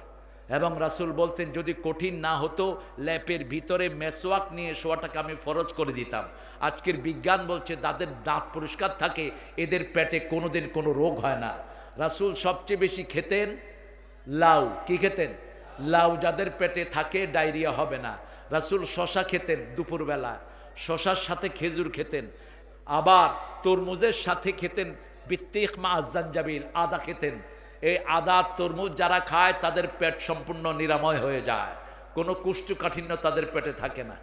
এবং রাসূল বলতেন যদি কঠিন না হতো ল্যাপের ভিতরে মেসওয়াক নিয়ে শোয়াটাকে আমি ফরজ করে দিতাম। আজকের বিজ্ঞান বলছে যাদের দাঁত পরিষ্কার থাকে এদের পেটে কোনোদিন কোনো রোগ হয় না। রাসূল সবচেয়ে বেশি খেতেন লাউ। কি খেতেন? লাউ। যাদের পেটে থাকে ডায়রিয়া হবে না। রাসূল শশা খেতেন দুপুরবেলা, শশার সাথে খেজুর খেতেন। আবার তরমুজের সাথে খেতেন বিত্তিক মা আজানজাবিল, আদা খেতেন। এই আদা তরমুজ যারা খায় তাদের পেট সম্পূর্ণ নিরাময় হয়ে যায়, কোনো কুষ্ঠকাঠিন্য তাদের পেটে থাকে না।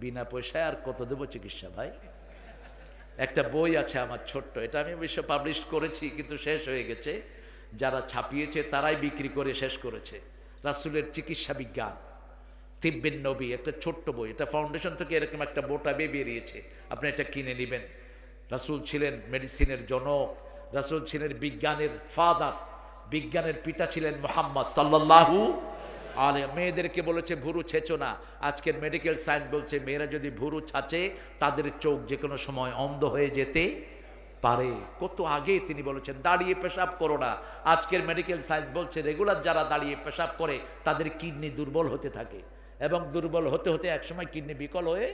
বিনা পয়সায় আর কত দেব চিকিৎসা ভাই? একটা বই আছে আমার ছোট্ট, এটা আমি অবশ্য পাবলিশ করেছি কিন্তু শেষ হয়ে গেছে। যারা ছাপিয়েছে তারাই বিক্রি করে শেষ করেছে। রাসূলের চিকিৎসা বিজ্ঞান, তিব্বিন নবী, একটা ছোট্ট বই। এটা ফাউন্ডেশন থেকে এরকম একটা বোটা বেরিয়েছে, আপনি এটা কিনে নেবেন। রাসূল ছিলেন মেডিসিনের জনক, রাসূল ছিলেন বিজ্ঞানের ফাদার, বিজ্ঞানের পিতা ছিলেন মুহাম্মদ সাল্লাল্লাহু আলাইহি। মেয়েদেরকে বলেছে ভুরু ছেঁচো না। আজকের মেডিকেল সায়েন্স বলছে মেয়েরা যদি ভুরু ছাঁচে তাদের চোখ যে কোনো সময় অন্ধ হয়ে যেতে পারে। কত আগে তিনি বলেছেন দাঁড়িয়ে পেশাব করো না। আজকের মেডিকেল সায়েন্স বলছে রেগুলার যারা দাঁড়িয়ে পেশাব করে তাদের কিডনি দুর্বল হতে থাকে, এবং দুর্বল হতে হতে একসময় কিডনি বিকল হয়ে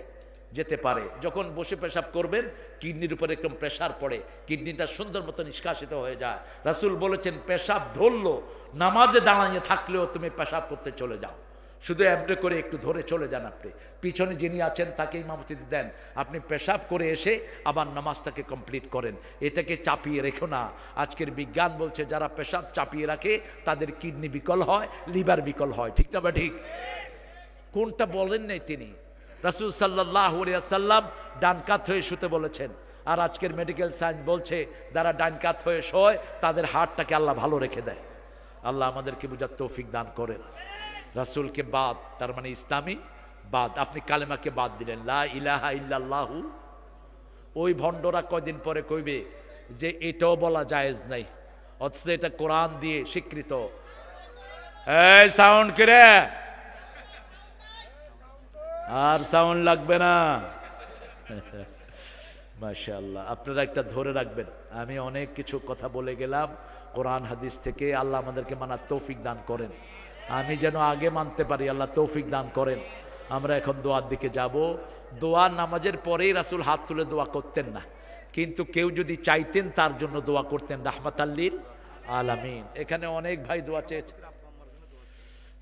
যেতে পারে। যখন বসে পেশাব করবেন কিডনির উপর একদম প্রেসার পড়ে, কিডনিটা সুন্দর মতো নিষ্কাশিত হয়ে যায়। রাসূল বলেছেন পেশাব ধরলো, নামাজে দাঁড়িয়ে থাকলেও তুমি পেশাব করতে চলে যাও, শুধু এমনি করে একটু ধরে চলে যান। আপনি পিছনে যিনি আছেন তাকে ইমামতি দেন, আপনি পেশাব করে এসে আবার নামাজটাকে কমপ্লিট করেন। এটাকে চাপিয়ে রেখো না। আজকের বিজ্ঞান বলছে যারা পেশাব চাপিয়ে রাখে তাদের কিডনি বিকল হয়, লিভার বিকল হয়। ঠিক না বা ঠিক? কোনটা বলেন নাই তিনি? রাসূল সাল্লাল্লাহু আলাইহি ওয়াসাল্লাম ডান কাত হয়ে শুতে বলেছেন। আর আজকের মেডিকেল সায়েন্স বলছে যারা ডান কাত হয়ে শোয় তাদের হার্টটাকে আল্লাহ ভালো রেখে দেয়। আল্লাহ আমাদেরকে বুঝার তৌফিক দান করেন। রাসূলকে বাদ, তার মানে ইসলামী বাদ। আপনি কালেমাকে বাদ দিলেন, লা ইলাহা ইল্লাল্লাহু। ওই ভণ্ডরা কয়দিন পরে কইবে যে এটাও বলা জায়েজ নাই, অথচ এটা কোরআন দিয়ে স্বীকৃত। এই সাউন্ড করে, আর সাউন্ড লাগবে না। মাশাআল্লাহ, আপনারা একটা ধরে রাখবেন। আমি অনেক কিছু কথা বলে গেলাম কোরআন হাদিস থেকে। আল্লাহ আমাদেরকে মানার তৌফিক দান করেন। আমি যেন আগে মানতে পারি, আল্লাহ তৌফিক দান করেন। আমরা এখন দোয়ার দিকে যাব। দোয়া নামাজের পরেই রাসূল হাত তুলে দোয়া করতেন না, কিন্তু কেউ যদি চাইতেন তার জন্য দোয়া করতেন রাহমাতাল লিল আলামিন। এখানে অনেক ভাই দোয়া চেয়েছে।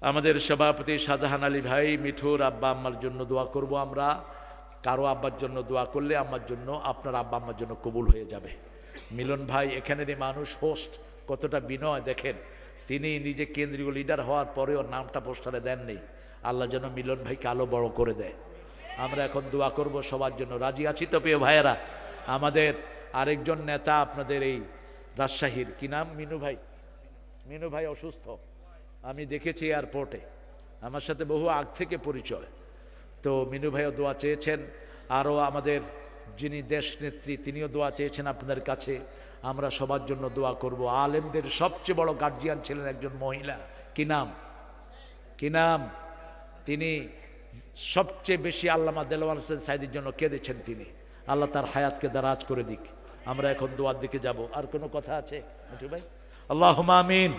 আমাদের সভাপতি শাহজাহান আলী ভাই মিঠুর আব্বা আম্মার জন্য দোয়া করব আমরা। কারো আব্বার জন্য দোয়া করলে আমার জন্য, আপনার আব্বা আম্মার জন্য কবুল হয়ে যাবে। মিলন ভাই এখানেরই মানুষ, হোস্ট, কতটা বিনয় দেখেন। তিনি নিজে কেন্দ্রীয় লিডার হওয়ার পরেও নামটা পোস্টারে দেন নেই। আল্লাহ যেন মিলন ভাইকে আলো বড় করে দেয়। আমরা এখন দোয়া করব সবার জন্য। রাজি আছি তো প্রিয় ভাইয়েরা? আমাদের আরেকজন নেতা আপনাদের এই রাজশাহীর, কি নাম? মিনু ভাই। মিনু ভাই অসুস্থ, আমি দেখেছি এয়ারপোর্টে, আমার সাথে বহু আগ থেকে পরিচয়। তো মিনু ভাইও দোয়া চেয়েছেন। আরও আমাদের যিনি দেশ নেত্রী তিনিও দোয়া চেয়েছেন আপনাদের কাছে। আমরা সবার জন্য দোয়া করব। আলেমদের সবচেয়ে বড় গার্জিয়ান ছিলেন একজন মহিলা, কি নাম? কি নাম? তিনি সবচেয়ে বেশি আল্লামা দেলোয়ার হোসেন সাইদির জন্য কেঁদেছেন তিনি। আল্লাহ তার হায়াতকে দারাজ করে দিক। আমরা এখন দোয়ার দিকে যাব। আর কোনো কথা আছে মিঠু ভাই? আল্লাহুম্মা আমিন।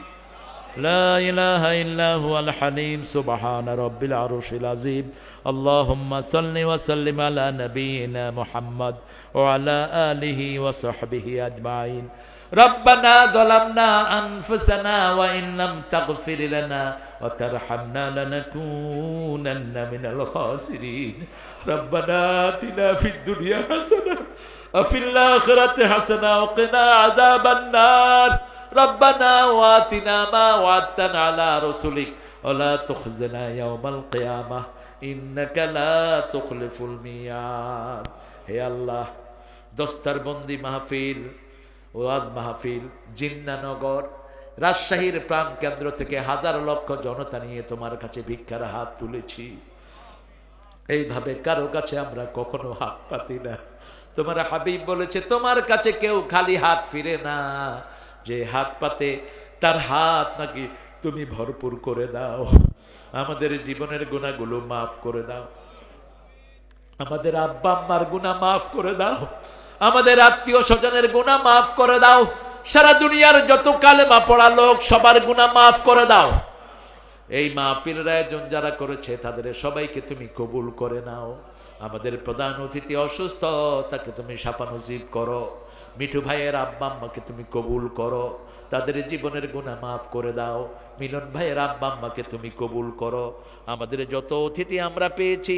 لا إله إلا هو الحليم سبحان رب العرش العظيم اللهم صل وسلم على نبينا محمد وعلى آله وصحبه أجمعين ربنا ظلمنا أنفسنا وإن لم تغفر لنا وترحمنا لنكونن من الخاسرين ربنا آتنا في الدنيا حسنة وفي الآخرة حسنة وقنا عذاب النار ربنا واتنا ما وعدتنا على رسلك ولا تخزنا يوم القيامة إنك لا تخلف الميعاد হে আল্লাহ, দস্তরবন্দি মাহফিল, ওয়াজ মাহফিল, জিন্নানগর, রাজশাহীর প্রাণ কেন্দ্র থেকে হাজার লক্ষ জনতা নিয়ে তোমার কাছে ভিক্ষার হাত তুলেছি। এইভাবে কারো কাছে আমরা কখনো হাত পাতি না। তোমার হাবিব বলেছে তোমার কাছে কেউ খালি হাত ফিরে না, যে হাত পাতে তার হাত নাকি তুমি ভরপুর করে দাও। আমাদের জীবনের গুনাহগুলো মাফ করে দাও, আমাদের আব্বা আম্মার গুনাহ মাফ করে দাও, আমাদের আত্মীয় স্বজনের গুনাহ মাফ করে দাও, সারা দুনিয়ার যত কালেমা পড়া লোক সবার গুনাহ মাফ করে দাও। এই মাহফিলের আয়োজন যারা করেছে তাদের সবাইকে তুমি কবুল করে নাও। আমাদের প্রধান অতিথি অসুস্থ, তাকে তুমি শাফা নসিব করো। মিঠু ভাইয়ের আব্বা আম্মাকে তুমি কবুল করো, তাদের জীবনের গুনাহ মাফ করে দাও। মিলন ভাইয়ের আব্বা আম্মাকে তুমি কবুল করো। আমাদের যত অতিথি আমরা পেয়েছি,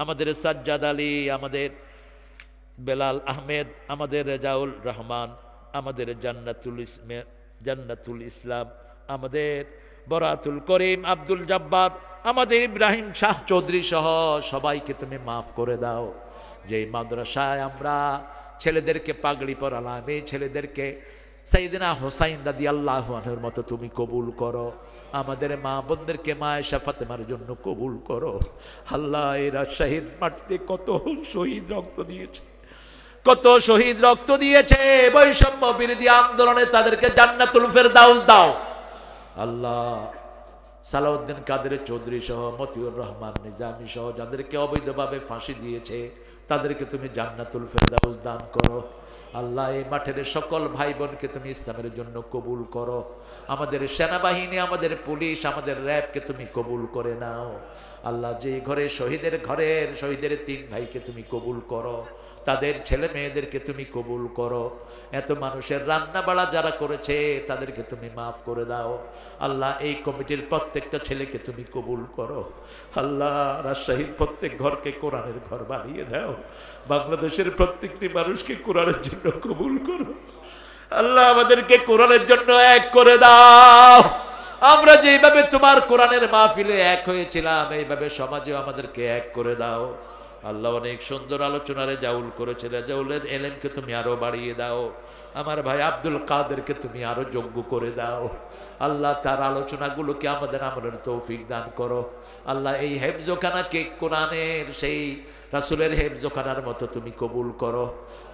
আমাদের সাজ্জাদ আলী, আমাদের বেলাল আহমেদ, আমাদের রেজাউল রহমান, আমাদের জান্নাতুল ইসলাম, আমাদের বরাতুল করিম, আব্দুল জব্বার, আমাদের ইব্রাহিম শাহ চৌধুরী সহ সবাইকে তুমি মাফ করে দাও। যেই মাদ্রাসায় আমরা ছেলেদেরকে পাগড়ি পরালাম, এই ছেলেদেরকে সাইয়েদনা হুসাইন রাদিয়াল্লাহু আনহুর মতো তুমি কবুল করো। আমাদের মা বোনদেরকে মায়েশা ফাতেমার জন্য কবুল করো। আল্লাহ, এরা শহীদ মাটিতে কত শহীদ রক্ত দিয়েছে, কত শহীদ রক্ত দিয়েছে বৈষম্য বিরোধী আন্দোলনে, তাদেরকে জান্নাতুল ফেরদাউস দাও। আল্লাহ, সালাউদ্দিন কাদের চৌধুরী সহ মতিউর রহমান নিজামী সহ যাদেরকে অবৈধভাবে ফাঁসি দিয়েছে তাদেরকে তুমি জান্নাতুল ফেরদাউস দান করো। আল্লাহ, এই মাঠের সকল ভাই বোনকে তুমি ইসলামের জন্য কবুল করো। আমাদের সেনাবাহিনী, আমাদের পুলিশ, আমাদের র্যাবকে তুমি কবুল করে নাও। আল্লাহ, যে শহীদের 3 ভাইকে তুমি কবুল করো, তাদের ছেলে মেয়েদেরকে তুমি কবুল করো। এত মানুষের রান্না বাড়া যারা করেছে তাদেরকে তুমি মাফ করে দাও। আল্লাহ, এই কমিটির প্রত্যেকটা ছেলেকে তুমি কবুল করো। আল্লাহ, রাজশাহীর প্রত্যেক ঘরকে কোরআনের ঘর বানিয়ে দাও। বাংলাদেশের প্রত্যেকটি মানুষকে কোরআনের জন্য কবুল করো। আল্লাহ, আমাদেরকে কোরআনের জন্য এক করে দাও। আমরা যেভাবে তোমার কোরআনের মাহফিলে এক হয়েছিলাম, এইভাবে সমাজে আমাদেরকে এক করে দাও। আল্লাহ, অনেক সুন্দর আলোচনা রেজাউল করেছে, রেজাউলের এলেমকে তুমি আরো বাড়িয়ে দাও। আমার ভাই আব্দুল কাদেরকে তুমি আরো যোগ্য করে দাও। আল্লাহ, তার আলোচনাগুলোকে আমাদের আমলের তৌফিক দান করো। আল্লাহ, এই হেফজখানাকে কোরআনের সেই রাসূলের হেফজখানার মতো তুমি কবুল করো।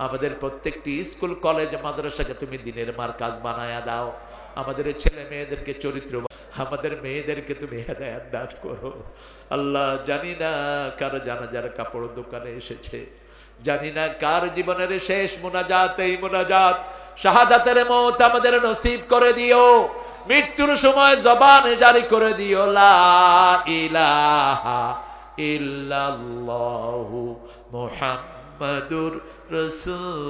আমাদের প্রত্যেকটি স্কুল কলেজ মাদ্রাসাকে তুমি দিনের মারকাজ বানায়া দাও। আমাদের ছেলে মেয়েদেরকে চরিত্র, আমাদের মেয়েদেরকে তুমি হেদায়েত দান করো। আল্লাহ, জানি না কার জানাজার কাপড় দোকানে এসেছে, জানি না কার জীবনের শেষ মুনাজাত, এই মুনাজাত শাহাদাতের মওত আমাদের নসিব করে দিও। মৃত্যুর সময় জবানে জারি করে দিও লা ইলাহা ইল্লাল্লাহু মুহাম্মাদুর রাসূলুল্লাহ।